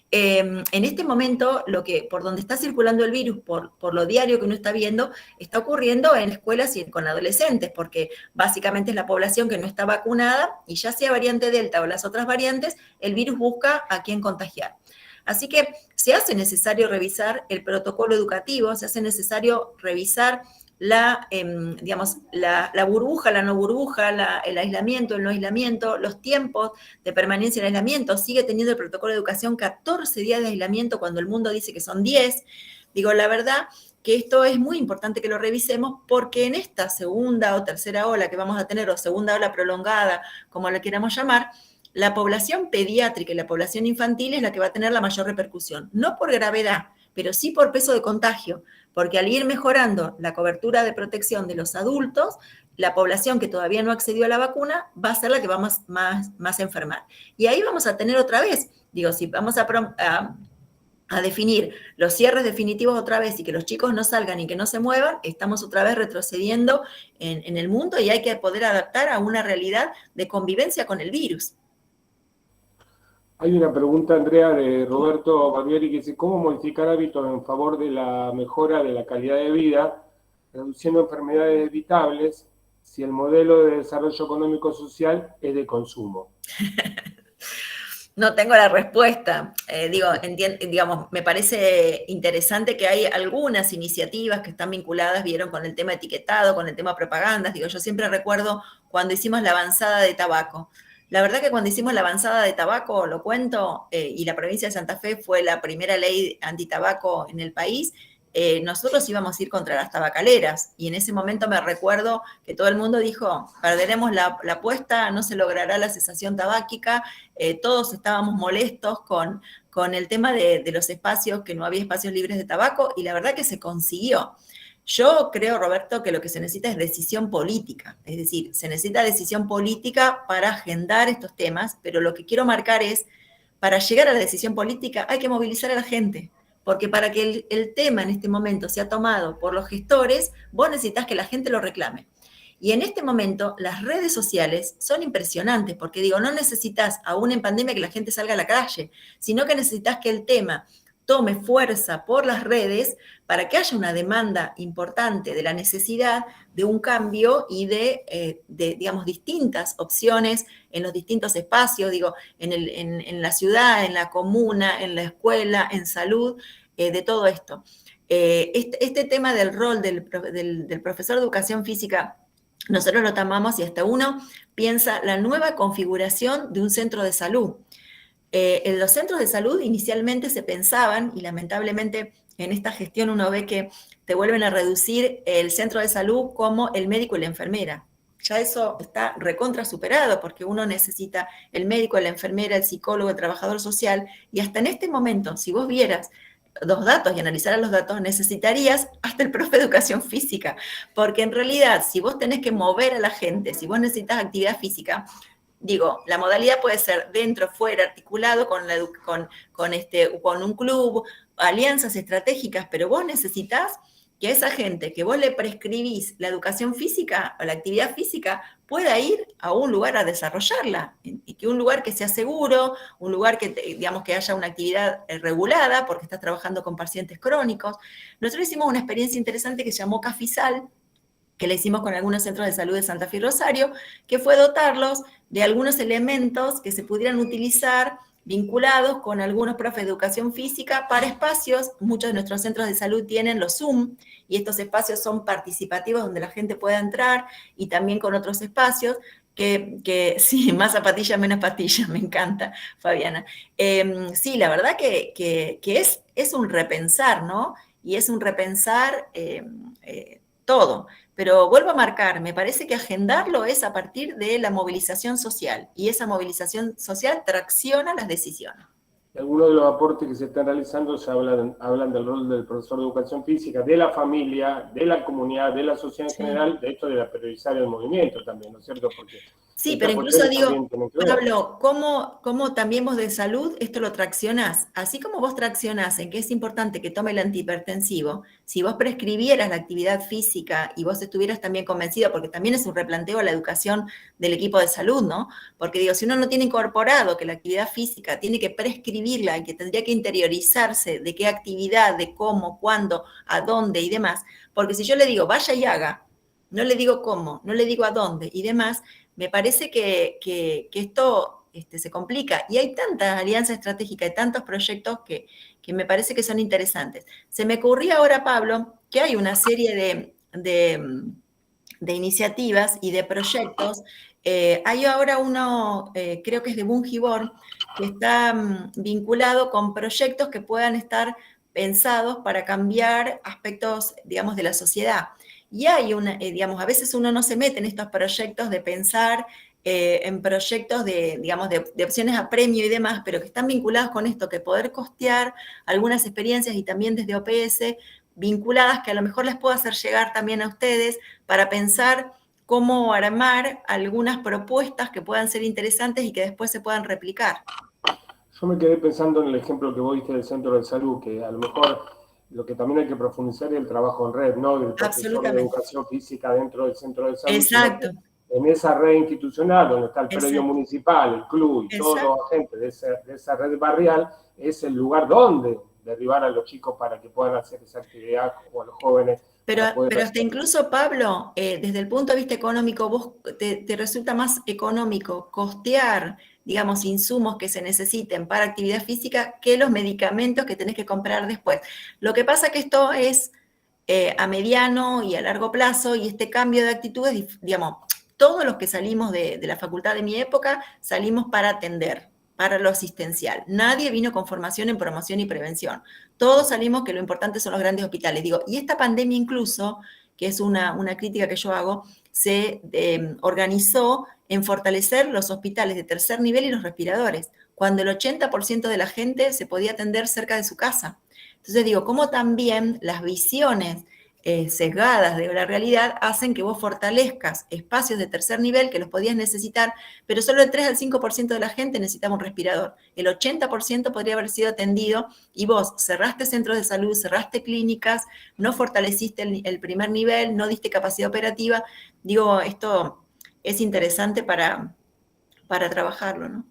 En este momento, por donde está circulando el virus, por lo diario que uno está viendo, está ocurriendo en escuelas y con adolescentes, porque básicamente es la población que no está vacunada, y ya sea variante Delta o las otras variantes, el virus busca a quién contagiar. Así que se hace necesario revisar el protocolo educativo, se hace necesario revisar la burbuja, la no burbuja, el aislamiento, el no aislamiento, los tiempos de permanencia en aislamiento. Sigue teniendo el protocolo de educación 14 días de aislamiento cuando el mundo dice que son 10. Digo, la verdad que esto es muy importante que lo revisemos, porque en esta segunda o tercera ola que vamos a tener, o segunda ola prolongada, como la queramos llamar, la población pediátrica y la población infantil es la que va a tener la mayor repercusión. No por gravedad, pero sí por peso de contagio, porque al ir mejorando la cobertura de protección de los adultos, la población que todavía no accedió a la vacuna va a ser la que va más a enfermar. Y ahí vamos a tener otra vez, digo, si vamos a definir los cierres definitivos otra vez y que los chicos no salgan y que no se muevan, estamos otra vez retrocediendo en el mundo, y hay que poder adaptar a una realidad de convivencia con el virus. Hay una pregunta, Andrea, de Roberto Barbieri, que dice: ¿cómo modificar hábitos en favor de la mejora de la calidad de vida, reduciendo enfermedades evitables, si el modelo de desarrollo económico-social es de consumo? No tengo la respuesta. Me parece interesante que hay algunas iniciativas que están vinculadas, vieron, con el tema etiquetado, con el tema propagandas. Yo siempre recuerdo cuando hicimos la avanzada de tabaco. La verdad que cuando hicimos la avanzada de tabaco, lo cuento, y la provincia de Santa Fe fue la primera ley antitabaco en el país, nosotros íbamos a ir contra las tabacaleras, y en ese momento me recuerdo que todo el mundo dijo: perderemos la apuesta, no se logrará la cesación tabáquica. Todos estábamos molestos con el tema de los espacios, que no había espacios libres de tabaco, y la verdad que se consiguió. Yo creo, Roberto, que lo que se necesita es decisión política, es decir, se necesita decisión política para agendar estos temas, pero lo que quiero marcar es, para llegar a la decisión política hay que movilizar a la gente, porque para que el tema en este momento sea tomado por los gestores, vos necesitas que la gente lo reclame. Y en este momento las redes sociales son impresionantes, porque digo, no necesitas, aún en pandemia, que la gente salga a la calle, sino que necesitas que el tema tome fuerza por las redes para que haya una demanda importante de la necesidad de un cambio y de digamos, distintas opciones en los distintos espacios, digo, en la ciudad, en la comuna, en la escuela, en salud, de todo esto. Este tema del rol del profesor de educación física, nosotros lo tomamos y hasta uno piensa la nueva configuración de un centro de salud. En los centros de salud inicialmente se pensaban, y lamentablemente en esta gestión uno ve que te vuelven a reducir el centro de salud como el médico y la enfermera. Ya eso está recontra superado, porque uno necesita el médico, la enfermera, el psicólogo, el trabajador social, y hasta en este momento, si vos vieras los datos y analizaras los datos, necesitarías hasta el profe de educación física, porque en realidad, si vos tenés que mover a la gente, si vos necesitas actividad física, digo, la modalidad puede ser dentro, fuera, articulado con un club, alianzas estratégicas, pero vos necesitas que esa gente que vos le prescribís la educación física o la actividad física pueda ir a un lugar a desarrollarla, y que un lugar que sea seguro, un lugar que, digamos, que haya una actividad regulada, porque estás trabajando con pacientes crónicos. Nosotros hicimos una experiencia interesante que se llamó Cafisal, que le hicimos con algunos centros de salud de Santa Fe y Rosario, que fue dotarlos de algunos elementos que se pudieran utilizar vinculados con algunos profes de educación física para espacios. Muchos de nuestros centros de salud tienen los Zoom, y estos espacios son participativos donde la gente pueda entrar, y también con otros espacios que sí, más zapatilla, menos pastilla, me encanta, Fabiana. Sí, la verdad que es un repensar, ¿no? Y es un repensar todo. Pero vuelvo a marcar, me parece que agendarlo es a partir de la movilización social, y esa movilización social tracciona las decisiones. Algunos de los aportes que se están realizando se hablan del rol del profesor de educación física, de la familia, de la comunidad, de la sociedad en general, de esto de la priorizar el movimiento también, ¿no es cierto? Porque sí, pero incluso digo, Pablo, ¿cómo también vos de salud esto lo traccionás? Así como vos traccionás en que es importante que tome el antihipertensivo, si vos prescribieras la actividad física y vos estuvieras también convencido, porque también es un replanteo a la educación del equipo de salud, ¿no? Porque digo, si uno no tiene incorporado que la actividad física tiene que prescribirla y que tendría que interiorizarse de qué actividad, de cómo, cuándo, a dónde y demás, porque si yo le digo vaya y haga, no le digo cómo, no le digo a dónde y demás, me parece que esto se complica, y hay tantas alianzas estratégicas y tantos proyectos que me parece que son interesantes. Se me ocurría ahora, Pablo, que hay una serie de iniciativas y de proyectos. Hay ahora uno, creo que es de Bungibor, que está vinculado con proyectos que puedan estar pensados para cambiar aspectos, digamos, de la sociedad. Y hay digamos, a veces uno no se mete en estos proyectos de pensar en proyectos digamos, de opciones a premio y demás, pero que están vinculados con esto, que poder costear algunas experiencias, y también desde OPS, vinculadas, que a lo mejor les puedo hacer llegar también a ustedes para pensar cómo armar algunas propuestas que puedan ser interesantes y que después se puedan replicar. Yo me quedé pensando en el ejemplo que vos diste del centro de salud, que a lo mejor lo que también hay que profundizar es el trabajo en red, ¿no? Del profesor de educación física dentro del centro de salud. Exacto. En esa red institucional, donde está el predio municipal, el club y todos los agentes de esa red barrial, es el lugar donde derribar a los chicos para que puedan hacer esa actividad, o a los jóvenes. Pero hasta incluso, Pablo, desde el punto de vista económico, vos te resulta más económico costear, digamos, insumos que se necesiten para actividad física que los medicamentos que tenés que comprar después. Lo que pasa que esto es a mediano y a largo plazo, y este cambio de actitudes, digamos, todos los que salimos de la facultad de mi época salimos para atender, para lo asistencial. Nadie vino con formación en promoción y prevención. Todos salimos que lo importante son los grandes hospitales. Digo, y esta pandemia incluso, que es una crítica que yo hago, se organizó en fortalecer los hospitales de tercer nivel y los respiradores, cuando el 80% de la gente se podía atender cerca de su casa. Entonces digo, cómo también las visiones sesgadas de la realidad hacen que vos fortalezcas espacios de tercer nivel que los podías necesitar, pero solo el 3 al 5% de la gente necesitaba un respirador. El 80% podría haber sido atendido y vos cerraste centros de salud, cerraste clínicas, no fortaleciste el primer nivel, no diste capacidad operativa. Digo, esto es interesante para trabajarlo, ¿no?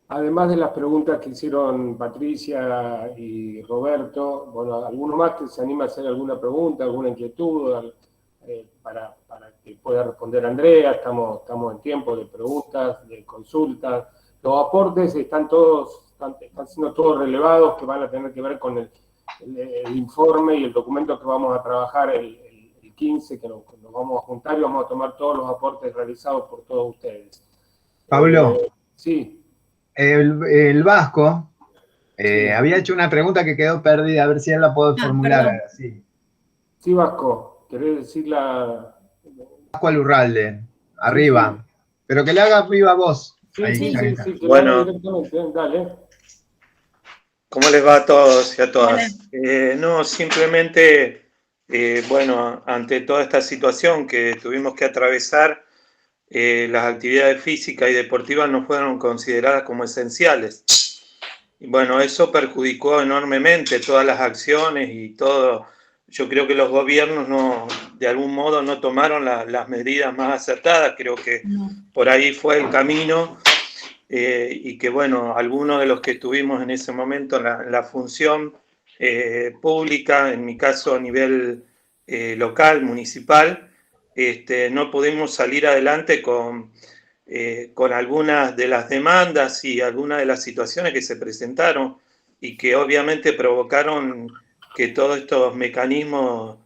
Además de las preguntas que hicieron Patricia y Roberto, bueno, alguno más que se anima a hacer alguna pregunta, alguna inquietud, para que pueda responder Andrea. Estamos en tiempo de preguntas, de consultas. Los aportes están siendo todos relevados, que van a tener que ver con el informe y el documento que vamos a trabajar el 15, que nos vamos a juntar y vamos a tomar todos los aportes realizados por todos ustedes. Pablo, sí. El Vasco Sí. había hecho una pregunta que quedó perdida, a ver si él la puede formular. Perdón. Sí. Sí, Vasco, ¿querés decir la...? Vasco Alurralde, arriba. Sí. Pero que le haga arriba vos. Sí, ahí, sí, que bueno, directamente, dale. ¿Cómo les va a todos y a todas? No, simplemente, bueno, ante toda esta situación que tuvimos que atravesar, las actividades físicas y deportivas no fueron consideradas como esenciales. Y bueno, eso perjudicó enormemente todas las acciones y todo. Yo creo que los gobiernos de algún modo no tomaron las medidas más acertadas. Creo que por ahí fue el camino. Y que bueno, algunos de los que estuvimos en ese momento en la función pública, en mi caso a nivel local, municipal, no pudimos salir adelante con algunas de las demandas y algunas de las situaciones que se presentaron y que obviamente provocaron que todos estos mecanismos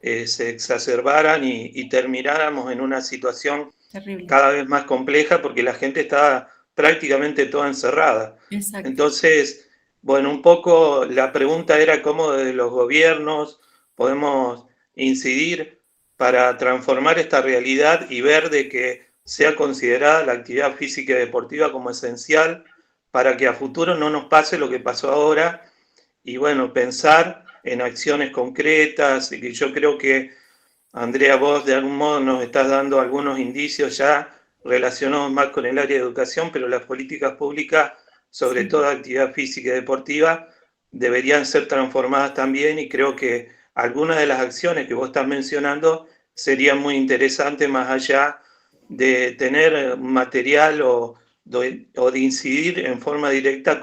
se exacerbaran y termináramos en una situación terrible, cada vez más compleja, porque la gente estaba prácticamente toda encerrada. Exacto. Entonces, bueno, un poco la pregunta era cómo desde los gobiernos podemos incidir para transformar esta realidad y ver de que sea considerada la actividad física y deportiva como esencial para que a futuro no nos pase lo que pasó ahora, y bueno, pensar en acciones concretas. Y que yo creo que, Andrea, vos de algún modo nos estás dando algunos indicios ya relacionados más con el área de educación, pero las políticas públicas, sobre todo actividad física y deportiva, deberían ser transformadas también, y creo que algunas de las acciones que vos estás mencionando serían muy interesantes, más allá de tener material o de incidir en forma directa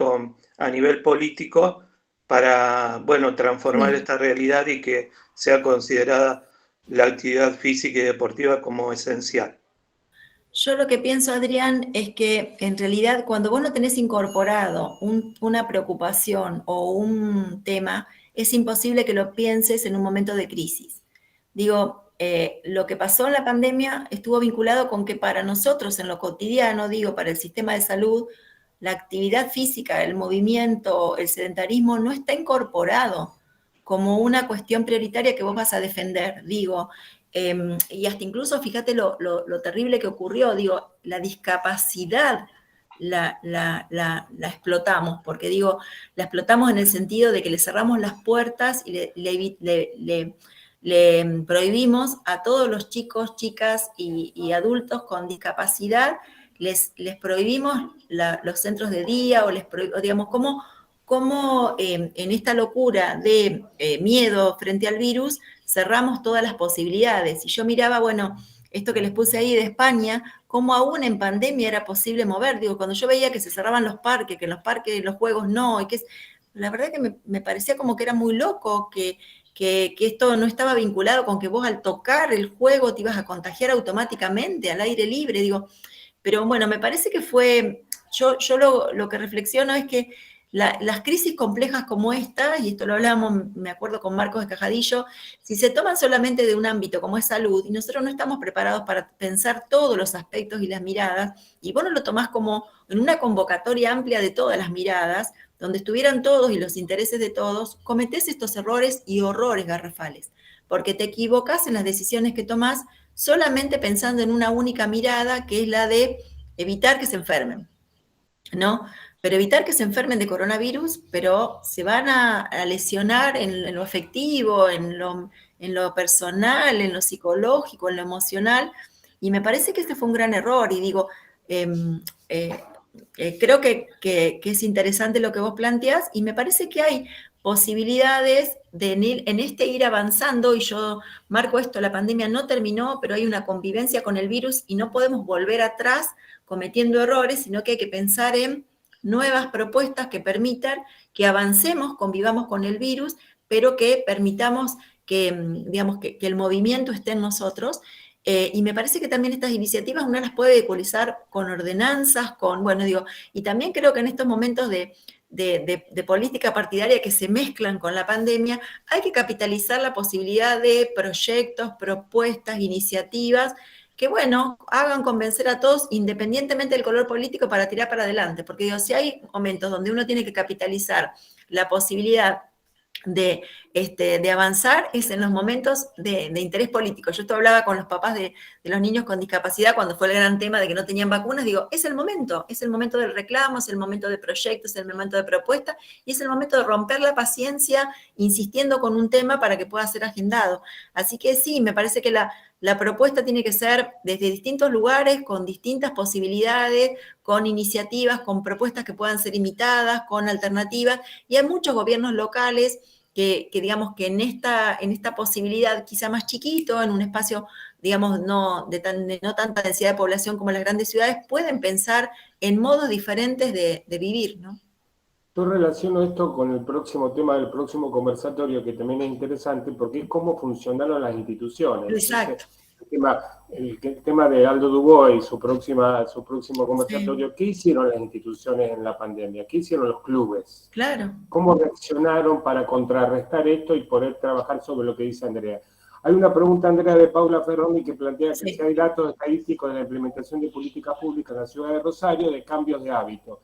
a nivel político para, bueno, transformar esta realidad y que sea considerada la actividad física y deportiva como esencial. Yo lo que pienso, Adrián, es que en realidad cuando vos no tenés incorporado una preocupación o un tema, es imposible que lo pienses en un momento de crisis. Digo, lo que pasó en la pandemia estuvo vinculado con que para nosotros en lo cotidiano, digo, para el sistema de salud, la actividad física, el movimiento, el sedentarismo no está incorporado como una cuestión prioritaria que vos vas a defender, digo. Y hasta incluso, fíjate lo terrible que ocurrió, digo, la discapacidad la explotamos, porque digo, la explotamos en el sentido de que le cerramos las puertas y le prohibimos a todos los chicos, chicas y adultos con discapacidad, les prohibimos los centros de día, o digamos, cómo en esta locura de miedo frente al virus, cerramos todas las posibilidades. Y yo miraba, bueno, esto que les puse ahí de España, cómo aún en pandemia era posible mover. Digo, cuando yo veía que se cerraban los parques, que en los parques los juegos no, y que la verdad que me parecía como que era muy loco, que esto no estaba vinculado con que vos al tocar el juego te ibas a contagiar automáticamente al aire libre. Digo, pero bueno, me parece que fue, yo lo que reflexiono es que las crisis complejas como esta, y esto lo hablamos, me acuerdo con Marcos de Cajadillo, si se toman solamente de un ámbito como es salud, y nosotros no estamos preparados para pensar todos los aspectos y las miradas, y vos no lo tomás como en una convocatoria amplia de todas las miradas, donde estuvieran todos y los intereses de todos, cometés estos errores y horrores garrafales, porque te equivocás en las decisiones que tomás solamente pensando en una única mirada, que es la de evitar que se enfermen, ¿no? pero evitar que se enfermen de coronavirus, pero se van a lesionar en lo afectivo, en lo personal, en lo psicológico, en lo emocional, y me parece que este fue un gran error, y digo, creo que es interesante lo que vos planteás, y me parece que hay posibilidades de en este ir avanzando, y yo marco esto, la pandemia no terminó, pero hay una convivencia con el virus y no podemos volver atrás cometiendo errores, sino que hay que pensar en nuevas propuestas que permitan que avancemos, convivamos con el virus, pero que permitamos que, digamos, que el movimiento esté en nosotros. Y me parece que también estas iniciativas uno las puede ecualizar con ordenanzas, bueno, digo, y también creo que en estos momentos de política partidaria que se mezclan con la pandemia, hay que capitalizar la posibilidad de proyectos, propuestas, iniciativas, que bueno, hagan convencer a todos, independientemente del color político, para tirar para adelante. Porque digo, si hay momentos donde uno tiene que capitalizar la posibilidad de avanzar, es en los momentos de interés político. Yo esto hablaba con los papás de los niños con discapacidad cuando fue el gran tema de que no tenían vacunas, digo, es el momento del reclamo, es el momento de proyectos, es el momento de propuesta, y es el momento de romper la paciencia insistiendo con un tema para que pueda ser agendado. Así que sí, me parece que la propuesta tiene que ser desde distintos lugares, con distintas posibilidades, con iniciativas, con propuestas que puedan ser imitadas, con alternativas, y hay muchos gobiernos locales que digamos que en esta posibilidad quizá más chiquito, en un espacio, digamos, no tanta densidad de población como las grandes ciudades, pueden pensar en modos diferentes de vivir, ¿no? Yo relaciono esto con el próximo tema del próximo conversatorio, que también es interesante, porque es cómo funcionaron las instituciones. Exacto. El tema de Aldo Dubois y su próximo conversatorio, sí. ¿Qué hicieron las instituciones en la pandemia? ¿Qué hicieron los clubes? Claro. ¿Cómo reaccionaron para contrarrestar esto y poder trabajar sobre lo que dice Andrea? Hay una pregunta, Andrea, de Paula Ferroni, que plantea que si hay datos estadísticos de la implementación de políticas públicas en la ciudad de Rosario de cambios de hábitos.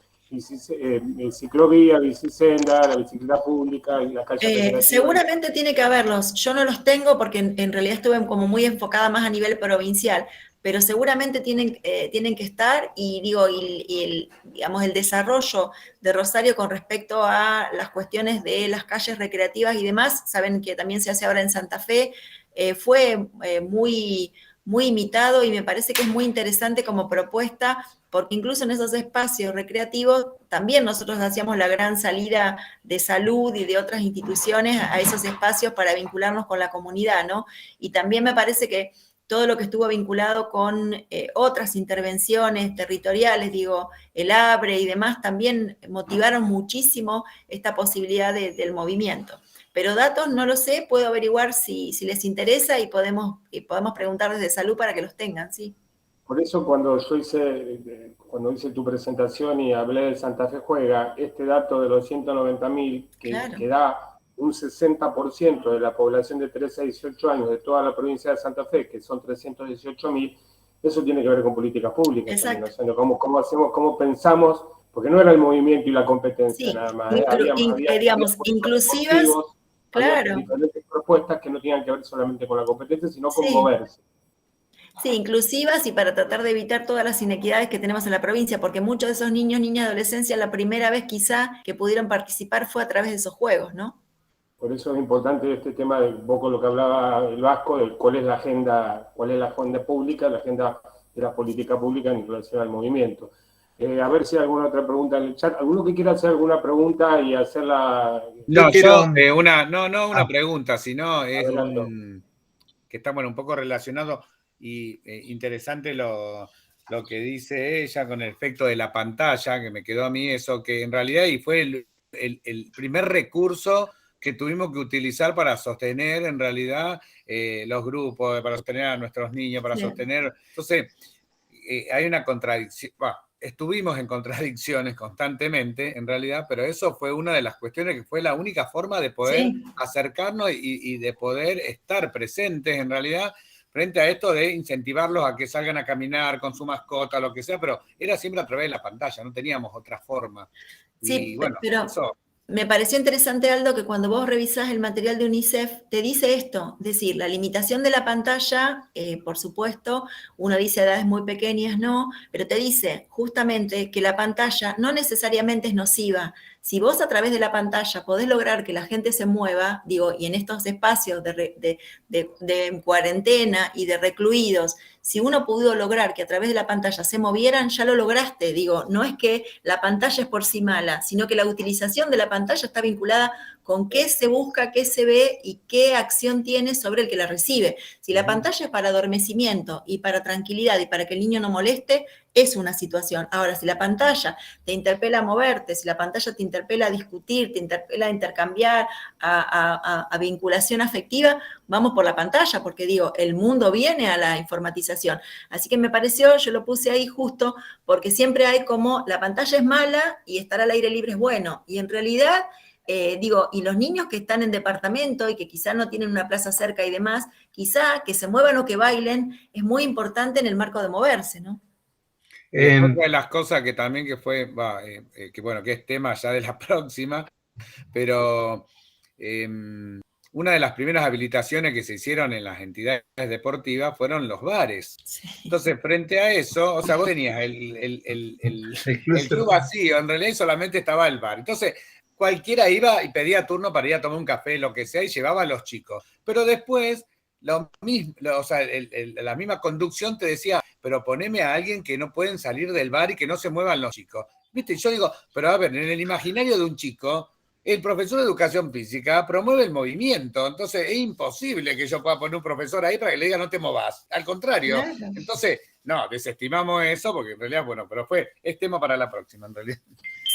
Ciclovía, bicisenda, la bicicleta pública y la calle. Seguramente tiene que haberlos. Yo no los tengo porque en realidad estuve como muy enfocada más a nivel provincial, pero seguramente tienen que estar, y digo, digamos, el desarrollo de Rosario con respecto a las cuestiones de las calles recreativas y demás, saben que también se hace ahora en Santa Fe, fue muy imitado, y me parece que es muy interesante como propuesta, porque incluso en esos espacios recreativos también nosotros hacíamos la gran salida de salud y de otras instituciones a esos espacios para vincularnos con la comunidad, ¿no? Y también me parece que todo lo que estuvo vinculado con otras intervenciones territoriales, digo, el ABRE y demás, también motivaron muchísimo esta posibilidad del movimiento. Pero datos no lo sé, puedo averiguar si les interesa, y podemos preguntar desde salud para que los tengan, sí. Por eso cuando hice tu presentación y hablé de Santa Fe Juega, este dato de los 190.000, que da un 60% de la población de 13 a 18 años de toda la provincia de Santa Fe, que son 318.000, eso tiene que ver con políticas públicas. Exacto. También, o sea, cómo hacemos, cómo pensamos, porque no era el movimiento y la competencia, sí, nada más. Digamos, inclusivas. Claro. Diferentes propuestas que no tengan que ver solamente con la competencia, sino con moverse. Sí, inclusivas, y para tratar de evitar todas las inequidades que tenemos en la provincia, porque muchos de esos niños, niñas, adolescencia, la primera vez quizá que pudieron participar fue a través de esos juegos, ¿no? Por eso es importante este tema de un poco lo que hablaba el Vasco, de cuál es la agenda pública, la agenda de la política pública en relación al movimiento. A ver si hay alguna otra pregunta en el chat. ¿Alguno que quiera hacer alguna pregunta y hacerla? No, una pregunta, sino es que está un poco relacionado y interesante lo que dice ella con el efecto de la pantalla, que me quedó a mí eso, que en realidad y fue el primer recurso que tuvimos que utilizar para sostener en realidad los grupos, para sostener a nuestros niños, para sostener... Entonces, hay una contradicción... Estuvimos en contradicciones constantemente, en realidad, pero eso fue una de las cuestiones que fue la única forma de poder acercarnos y de poder estar presentes, en realidad, frente a esto de incentivarlos a que salgan a caminar con su mascota, lo que sea, pero era siempre a través de la pantalla, no teníamos otra forma. Sí, y bueno, pero eso... Me pareció interesante, Aldo, que cuando vos revisás el material de UNICEF, te dice esto, es decir, la limitación de la pantalla, por supuesto, uno dice edades muy pequeñas, no, pero te dice justamente que la pantalla no necesariamente es nociva. Si vos a través de la pantalla podés lograr que la gente se mueva, digo, y en estos espacios de cuarentena y de recluidos, si uno pudo lograr que a través de la pantalla se movieran, ya lo lograste. Digo, no es que la pantalla es por sí mala, sino que la utilización de la pantalla está vinculada con qué se busca, qué se ve y qué acción tiene sobre el que la recibe. Si la pantalla es para adormecimiento y para tranquilidad y para que el niño no moleste, es una situación. Ahora, si la pantalla te interpela a moverte, si la pantalla te interpela a discutir, te interpela a intercambiar, a vinculación afectiva, vamos por la pantalla, porque digo, el mundo viene a la informatización. Así que me pareció, yo lo puse ahí justo, porque siempre hay como la pantalla es mala y estar al aire libre es bueno. Y en realidad, digo, y los niños que están en departamento y que quizá no tienen una plaza cerca y demás, quizá que se muevan o que bailen, es muy importante en el marco de moverse, ¿no? Otra de las cosas que también que fue, que bueno, que es tema ya de la próxima, pero una de las primeras habilitaciones que se hicieron en las entidades deportivas fueron los bares. Sí. Entonces, frente a eso, o sea, vos tenías el club vacío, en realidad solamente estaba el bar. Entonces, cualquiera iba y pedía turno para ir a tomar un café, lo que sea, y llevaba a los chicos. Pero después, lo mismo, o sea, la misma conducción te decía, pero poneme a alguien que no pueden salir del bar y que no se muevan los chicos. ¿Viste? Yo digo, pero a ver, en el imaginario de un chico, el profesor de educación física promueve el movimiento, entonces es imposible que yo pueda poner un profesor ahí para que le diga no te movas. Al contrario, claro. Entonces, no, desestimamos eso porque en realidad, bueno, pero es tema para la próxima en realidad.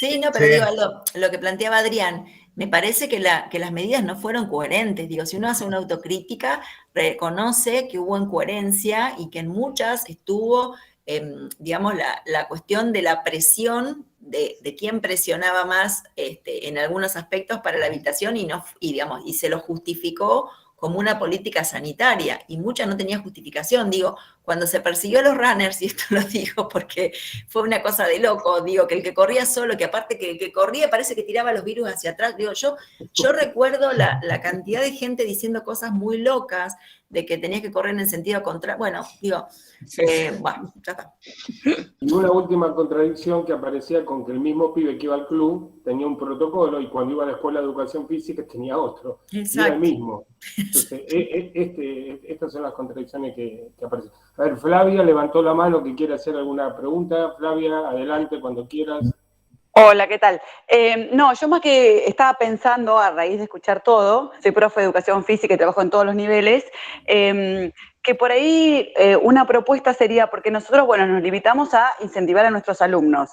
Sí, no, pero digo, lo que planteaba Adrián, me parece que las medidas no fueron coherentes. Digo, si uno hace una autocrítica, reconoce que hubo incoherencia y que en muchas estuvo, digamos, la cuestión de la presión, de quién presionaba más en algunos aspectos para la habitación y se lo justificó como una política sanitaria, y mucha no tenía justificación. Digo, cuando se persiguió a los runners, y esto lo digo porque fue una cosa de loco, digo, que el que corría solo, que aparte que el que corría parece que tiraba los virus hacia atrás, digo, yo recuerdo la cantidad de gente diciendo cosas muy locas, de que tenías que correr en el sentido contrario, bueno, digo, bueno, ya está. Y una última contradicción que aparecía con que el mismo pibe que iba al club tenía un protocolo y cuando iba a la escuela de educación física tenía otro. Exacto. Y era el mismo. Entonces, estas son las contradicciones que aparecen. A ver, Flavia levantó la mano que quiere hacer alguna pregunta. Flavia, adelante cuando quieras. Hola, ¿qué tal? No, yo más que estaba pensando a raíz de escuchar todo, soy profe de educación física y trabajo en todos los niveles, que por ahí una propuesta sería, porque nosotros, bueno, nos limitamos a incentivar a nuestros alumnos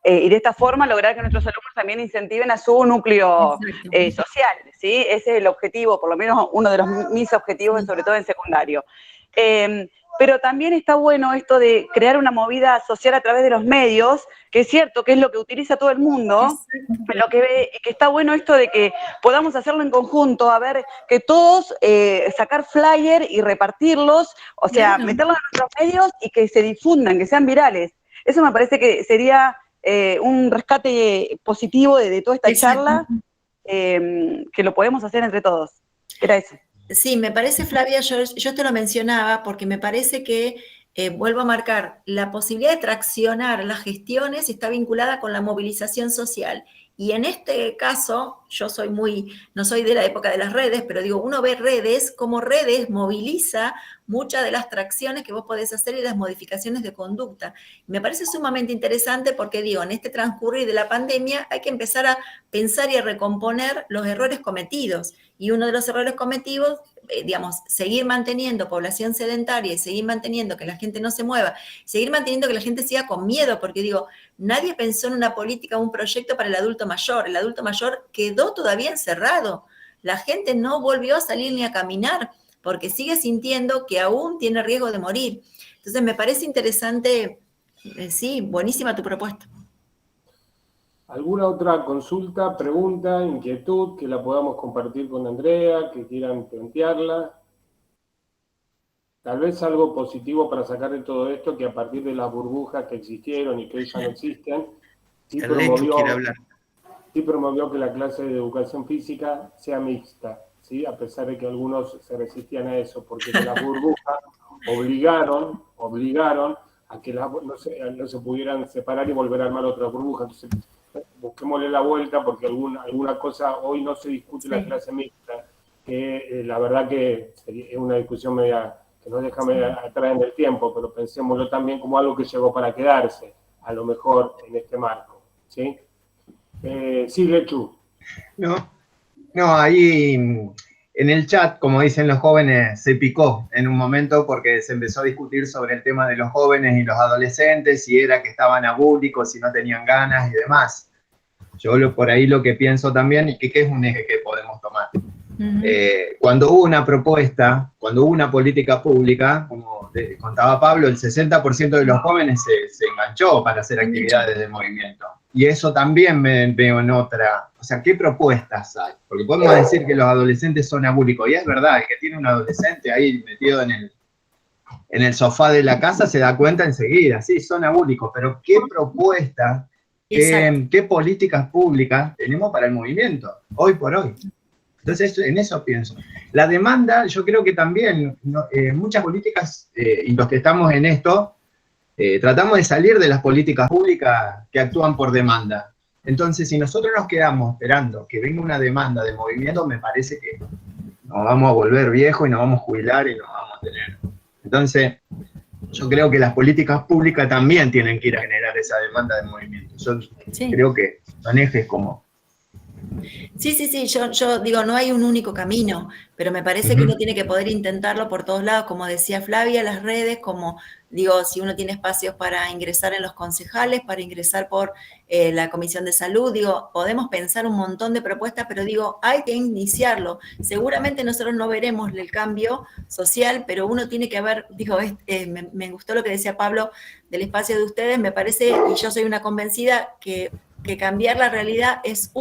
y de esta forma lograr que nuestros alumnos también incentiven a su núcleo social, ¿sí? Ese es el objetivo, por lo menos uno de mis objetivos, sobre todo en secundario. Pero también está bueno esto de crear una movida social a través de los medios, que es cierto que es lo que utiliza todo el mundo, lo que está bueno esto de que podamos hacerlo en conjunto, a ver, que todos sacar flyer y repartirlos, o sea, meterlos en nuestros medios y que se difundan, que sean virales. Eso me parece que sería un rescate positivo de toda esta charla, que lo podemos hacer entre todos. Era eso. Sí, me parece, Flavia, yo te lo mencionaba porque me parece que, vuelvo a marcar, la posibilidad de traccionar las gestiones está vinculada con la movilización social. Y en este caso, yo no soy de la época de las redes, pero digo, uno ve redes, como redes moviliza muchas de las tracciones que vos podés hacer y las modificaciones de conducta. Me parece sumamente interesante porque digo, en este transcurrir de la pandemia hay que empezar a pensar y a recomponer los errores cometidos. Y uno de los errores cometidos, digamos, seguir manteniendo población sedentaria y seguir manteniendo que la gente no se mueva, seguir manteniendo que la gente siga con miedo, porque digo, nadie pensó en una política o un proyecto para el adulto mayor. El adulto mayor quedó todavía encerrado. La gente no volvió a salir ni a caminar porque sigue sintiendo que aún tiene riesgo de morir. Entonces me parece interesante, sí, buenísima tu propuesta. ¿Alguna otra consulta, pregunta, inquietud que la podamos compartir con Andrea, que quieran plantearla? Tal vez algo positivo para sacar de todo esto, que a partir de las burbujas que existieron y que hoy ya no existen, sí promovió... quiere hablar. sí promovió que la clase de educación física sea mixta, ¿sí? A pesar de que algunos se resistían a eso, porque con las burbujas obligaron a que no se pudieran separar y volver a armar otra burbuja. Entonces, busquémosle la vuelta, porque alguna cosa, hoy no se discute la clase mixta, que la verdad que es una discusión media que nos deja media atrás en el tiempo, pero pensémoslo también como algo que llegó para quedarse, a lo mejor en este marco, ¿sí? Sí, Lechu. No, ahí en el chat, como dicen los jóvenes, se picó en un momento porque se empezó a discutir sobre el tema de los jóvenes y los adolescentes, si era que estaban abúlicos, si no tenían ganas y demás. Yo por ahí lo que pienso también, y que es un eje que podemos tomar. Cuando hubo una propuesta, cuando hubo una política pública, como contaba Pablo, el 60% de los jóvenes se enganchó para hacer actividades de movimiento. Y eso también me veo en otra. O sea, ¿qué propuestas hay? Porque podemos decir que los adolescentes son abúlicos, y es verdad, el que tiene un adolescente ahí metido en el sofá de la casa se da cuenta enseguida, sí, son abúlicos, pero ¿qué propuestas, qué políticas públicas tenemos para el movimiento, hoy por hoy? Entonces, en eso pienso. La demanda, yo creo que también, muchas políticas, y los que estamos en esto, tratamos de salir de las políticas públicas que actúan por demanda. Entonces, si nosotros nos quedamos esperando que venga una demanda de movimiento, me parece que nos vamos a volver viejos y nos vamos a jubilar y nos vamos a tener. Entonces, yo creo que las políticas públicas también tienen que ir a generar esa demanda de movimiento. Yo creo que son ejes como... Sí, yo digo, no hay un único camino, pero me parece que uno tiene que poder intentarlo por todos lados, como decía Flavia, las redes, como digo, si uno tiene espacios para ingresar en los concejales, para ingresar por la Comisión de Salud, digo, podemos pensar un montón de propuestas, pero digo, hay que iniciarlo. Seguramente nosotros no veremos el cambio social, pero uno tiene que ver, digo, me gustó lo que decía Pablo del espacio de ustedes, me parece, y yo soy una convencida que cambiar la realidad es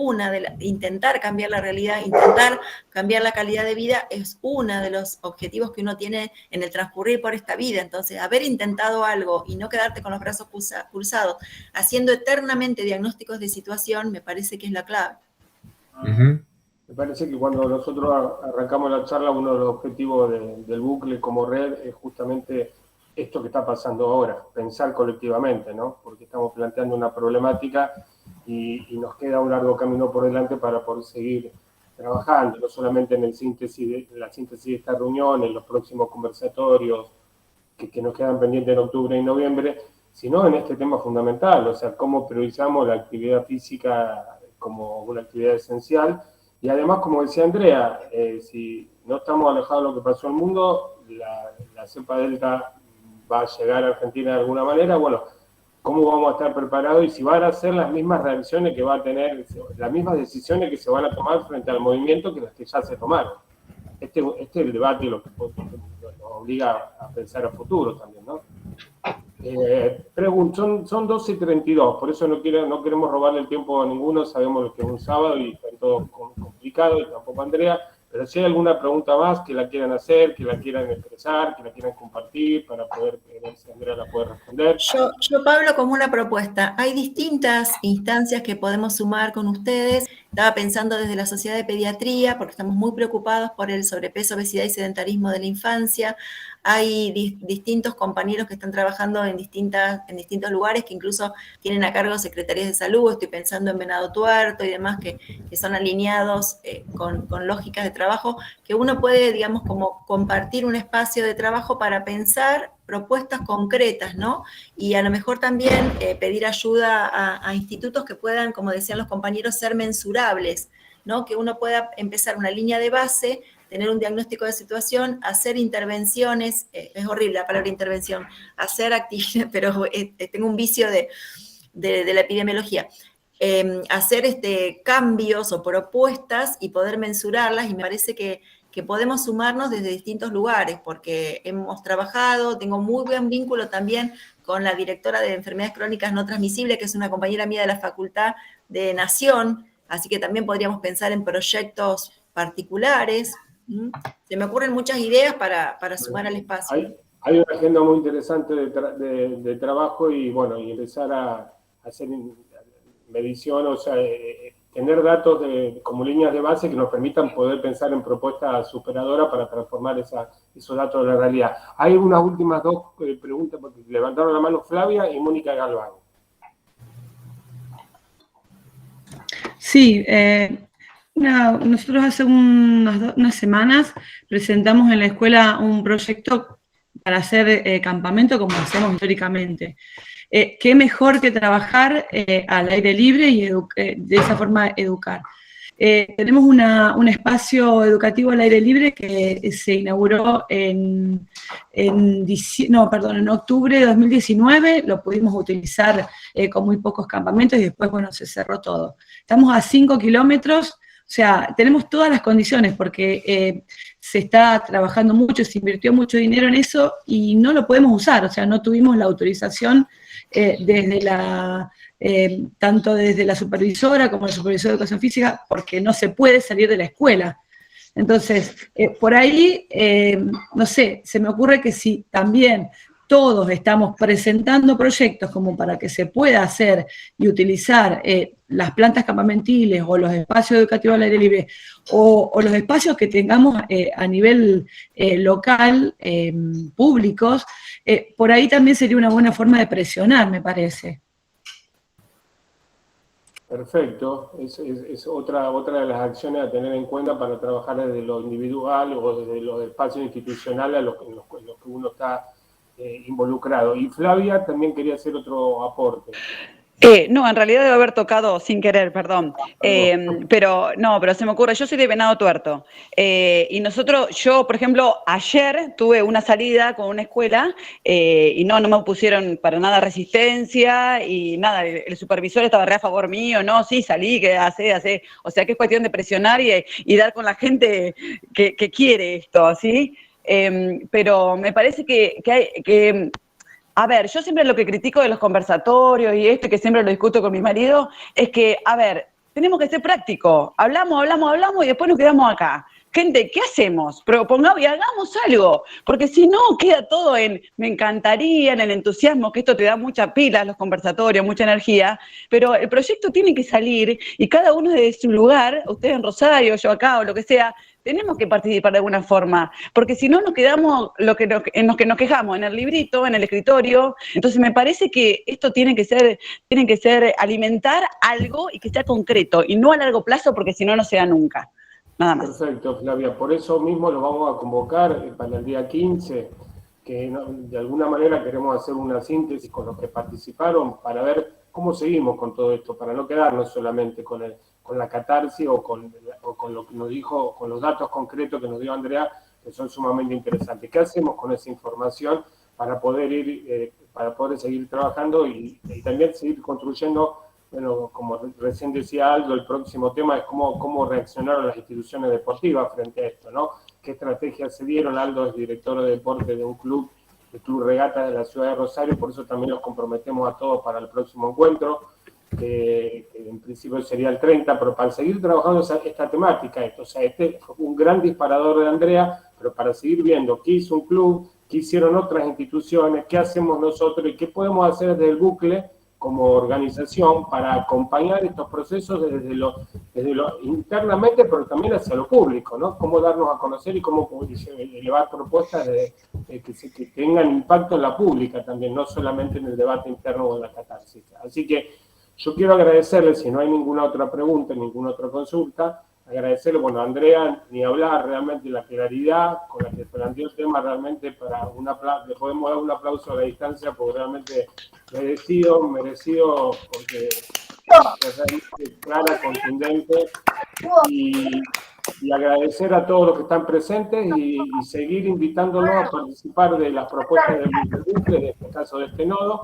intentar cambiar la realidad, intentar cambiar la calidad de vida es uno de los objetivos que uno tiene en el transcurrir por esta vida. Entonces, haber intentado algo y no quedarte con los brazos cruzados, haciendo eternamente diagnósticos de situación, me parece que es la clave. Me parece que cuando nosotros arrancamos la charla, uno de los objetivos del bucle como red es justamente esto que está pasando ahora, pensar colectivamente, ¿no? Porque estamos planteando una problemática y nos queda un largo camino por delante para poder seguir trabajando, no solamente en la síntesis de esta reunión, en los próximos conversatorios que nos quedan pendientes en octubre y noviembre, sino en este tema fundamental, o sea, cómo priorizamos la actividad física como una actividad esencial. Y además, como decía Andrea, si no estamos alejados de lo que pasó en el mundo, la cepa delta va a llegar a Argentina de alguna manera, bueno, ¿cómo vamos a estar preparados? Y si van a ser las mismas reacciones que va a tener, las mismas decisiones que se van a tomar frente al movimiento que las que ya se tomaron. Este es el debate lo que nos obliga a pensar a futuro también, ¿no? Son 12:32, por eso no queremos robarle el tiempo a ninguno, sabemos que es un sábado y está todo complicado, y tampoco Andrea, pero si hay alguna pregunta más que la quieran hacer, que la quieran expresar, que la quieran compartir, para poder ver si Andrea la puede responder. Yo, Pablo, como una propuesta, hay distintas instancias que podemos sumar con ustedes. Estaba pensando desde la Sociedad de Pediatría, porque estamos muy preocupados por el sobrepeso, obesidad y sedentarismo de la infancia. Hay distintos compañeros que están trabajando en distintos lugares, que incluso tienen a cargo secretarías de salud. Estoy pensando en Venado Tuerto y demás, que son alineados con lógicas de trabajo, que uno puede, digamos, como compartir un espacio de trabajo para pensar propuestas concretas, ¿no? Y a lo mejor también pedir ayuda a institutos que puedan, como decían los compañeros, ser mensurables, ¿no? Que uno pueda empezar una línea de base, tener un diagnóstico de situación, hacer intervenciones, es horrible la palabra intervención, hacer actividades, pero tengo un vicio de la epidemiología, hacer cambios o propuestas y poder mensurarlas, y me parece que podemos sumarnos desde distintos lugares, porque hemos trabajado, tengo muy buen vínculo también con la directora de Enfermedades Crónicas No Transmisibles, que es una compañera mía de la Facultad de Nación, así que también podríamos pensar en proyectos particulares. Se me ocurren muchas ideas para sumar al espacio. Hay una agenda muy interesante de trabajo y, bueno, y empezar a hacer medición, o sea, tener datos como líneas de base que nos permitan poder pensar en propuestas superadoras para transformar esos datos de la realidad. Hay unas últimas dos preguntas, porque levantaron la mano Flavia y Mónica Galván. Sí, nosotros hace unas semanas presentamos en la escuela un proyecto para hacer campamento como hacemos históricamente. Qué mejor que trabajar al aire libre y de esa forma educar. Tenemos un espacio educativo al aire libre que se inauguró en octubre de 2019, lo pudimos utilizar con muy pocos campamentos y después, bueno, se cerró todo. Estamos a 5 kilómetros, o sea, tenemos todas las condiciones porque se está trabajando mucho, se invirtió mucho dinero en eso y no lo podemos usar, o sea, no tuvimos la autorización tanto desde la supervisora como el supervisor de educación física, porque no se puede salir de la escuela. Entonces, por ahí, no sé, se me ocurre que si también todos estamos presentando proyectos como para que se pueda hacer y utilizar las plantas campamentiles o los espacios educativos al aire libre o los espacios que tengamos a nivel local, públicos, por ahí también sería una buena forma de presionar, me parece. Perfecto, es otra de las acciones a tener en cuenta para trabajar desde lo individual o desde los espacios institucionales en los que uno está involucrado. Y Flavia también quería hacer otro aporte. No, en realidad debo haber tocado sin querer, perdón. Pero se me ocurre, yo soy de Venado Tuerto. Y yo, por ejemplo, ayer tuve una salida con una escuela y no me pusieron para nada resistencia y nada, el supervisor estaba re a favor mío, no, sí, salí, que hace. O sea que es cuestión de presionar y dar con la gente que quiere esto, ¿sí? Pero me parece que a ver, yo siempre lo que critico de los conversatorios y que siempre lo discuto con mi marido, es que, a ver, tenemos que ser prácticos. Hablamos y después nos quedamos acá. Gente, ¿qué hacemos? Propongamos y hagamos algo, porque si no queda todo me encantaría, en el entusiasmo, que esto te da mucha pila, los conversatorios, mucha energía, pero el proyecto tiene que salir y cada uno desde su lugar, ustedes en Rosario, yo acá o lo que sea, tenemos que participar de alguna forma, porque si no nos quedamos en los que nos quejamos, en el librito, en el escritorio. Entonces me parece que esto tiene que ser alimentar algo y que sea concreto, y no a largo plazo, porque si no, no se da nunca. Nada más. Perfecto, Flavia. Por eso mismo lo vamos a convocar para el día 15, que de alguna manera queremos hacer una síntesis con los que participaron para ver cómo seguimos con todo esto, para no quedarnos solamente con la catarsis o con lo que nos dijo, con los datos concretos que nos dio Andrea, que son sumamente interesantes. ¿Qué hacemos con esa información para poder seguir trabajando y también seguir construyendo? Bueno, como recién decía Aldo, el próximo tema es cómo reaccionaron las instituciones deportivas frente a esto, ¿no? ¿Qué estrategias se dieron? Aldo es director de deporte de un club, el Club Regata de la ciudad de Rosario, por eso también los comprometemos a todos para el próximo encuentro, que en principio sería el 30, pero para seguir trabajando esta temática, o sea, este fue un gran disparador de Andrea, pero para seguir viendo qué hizo un club, qué hicieron otras instituciones, qué hacemos nosotros y qué podemos hacer desde el bucle como organización para acompañar estos procesos desde lo internamente, pero también hacia lo público, ¿no? Cómo darnos a conocer y cómo elevar propuestas que tengan impacto en la pública también, no solamente en el debate interno o en la catarsis. Así que yo quiero agradecerles, si no hay ninguna otra pregunta, ninguna otra consulta, agradecerle, bueno, a Andrea, ni hablar realmente la claridad con la que planteó el tema, realmente le podemos dar un aplauso a la distancia, porque realmente merecido, porque es realmente clara, contundente, y agradecer a todos los que están presentes y seguir invitándolos a participar de las propuestas del bucle, en este caso de este nodo,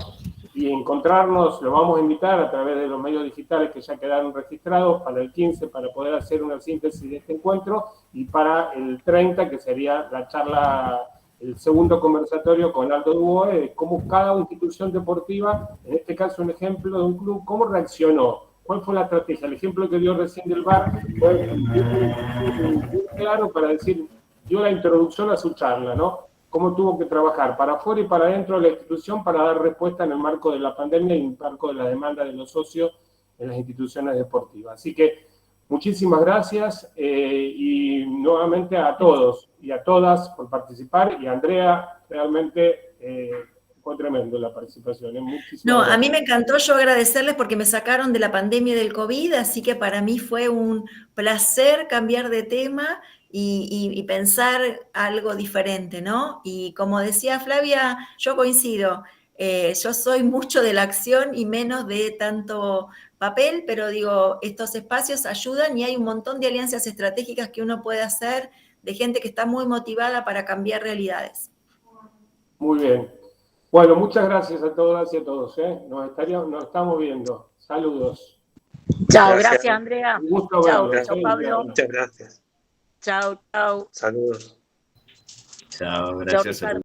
y encontrarnos, lo vamos a invitar a través de los medios digitales que ya quedaron registrados para el 15, para poder hacer una síntesis de este encuentro, y para el 30, que sería la charla, el segundo conversatorio con Aldo Dubois, de cómo cada institución deportiva, en este caso un ejemplo de un club, cómo reaccionó, cuál fue la estrategia. El ejemplo que dio recién del VAR fue muy claro para decir, dio la introducción a su charla, ¿no? Cómo tuvo que trabajar para afuera y para adentro de la institución para dar respuesta en el marco de la pandemia y en el marco de la demanda de los socios en las instituciones deportivas. Así que muchísimas gracias y nuevamente a todos y a todas por participar, y a Andrea, realmente fue tremendo la participación. No, a mí me encantó, yo agradecerles porque me sacaron de la pandemia del COVID, así que para mí fue un placer cambiar de tema y pensar algo diferente, ¿no? Y como decía Flavia, yo coincido, yo soy mucho de la acción y menos de tanto papel, pero digo, estos espacios ayudan y hay un montón de alianzas estratégicas que uno puede hacer de gente que está muy motivada para cambiar realidades. Muy bien. Bueno, muchas gracias a todas y a todos. Nos estamos viendo. Saludos. Chao, gracias Andrea. Un gusto verlos. Chao, Pablo. Muchas gracias. Chao, chao. Saludos. Chao, gracias. Chao, Ricardo.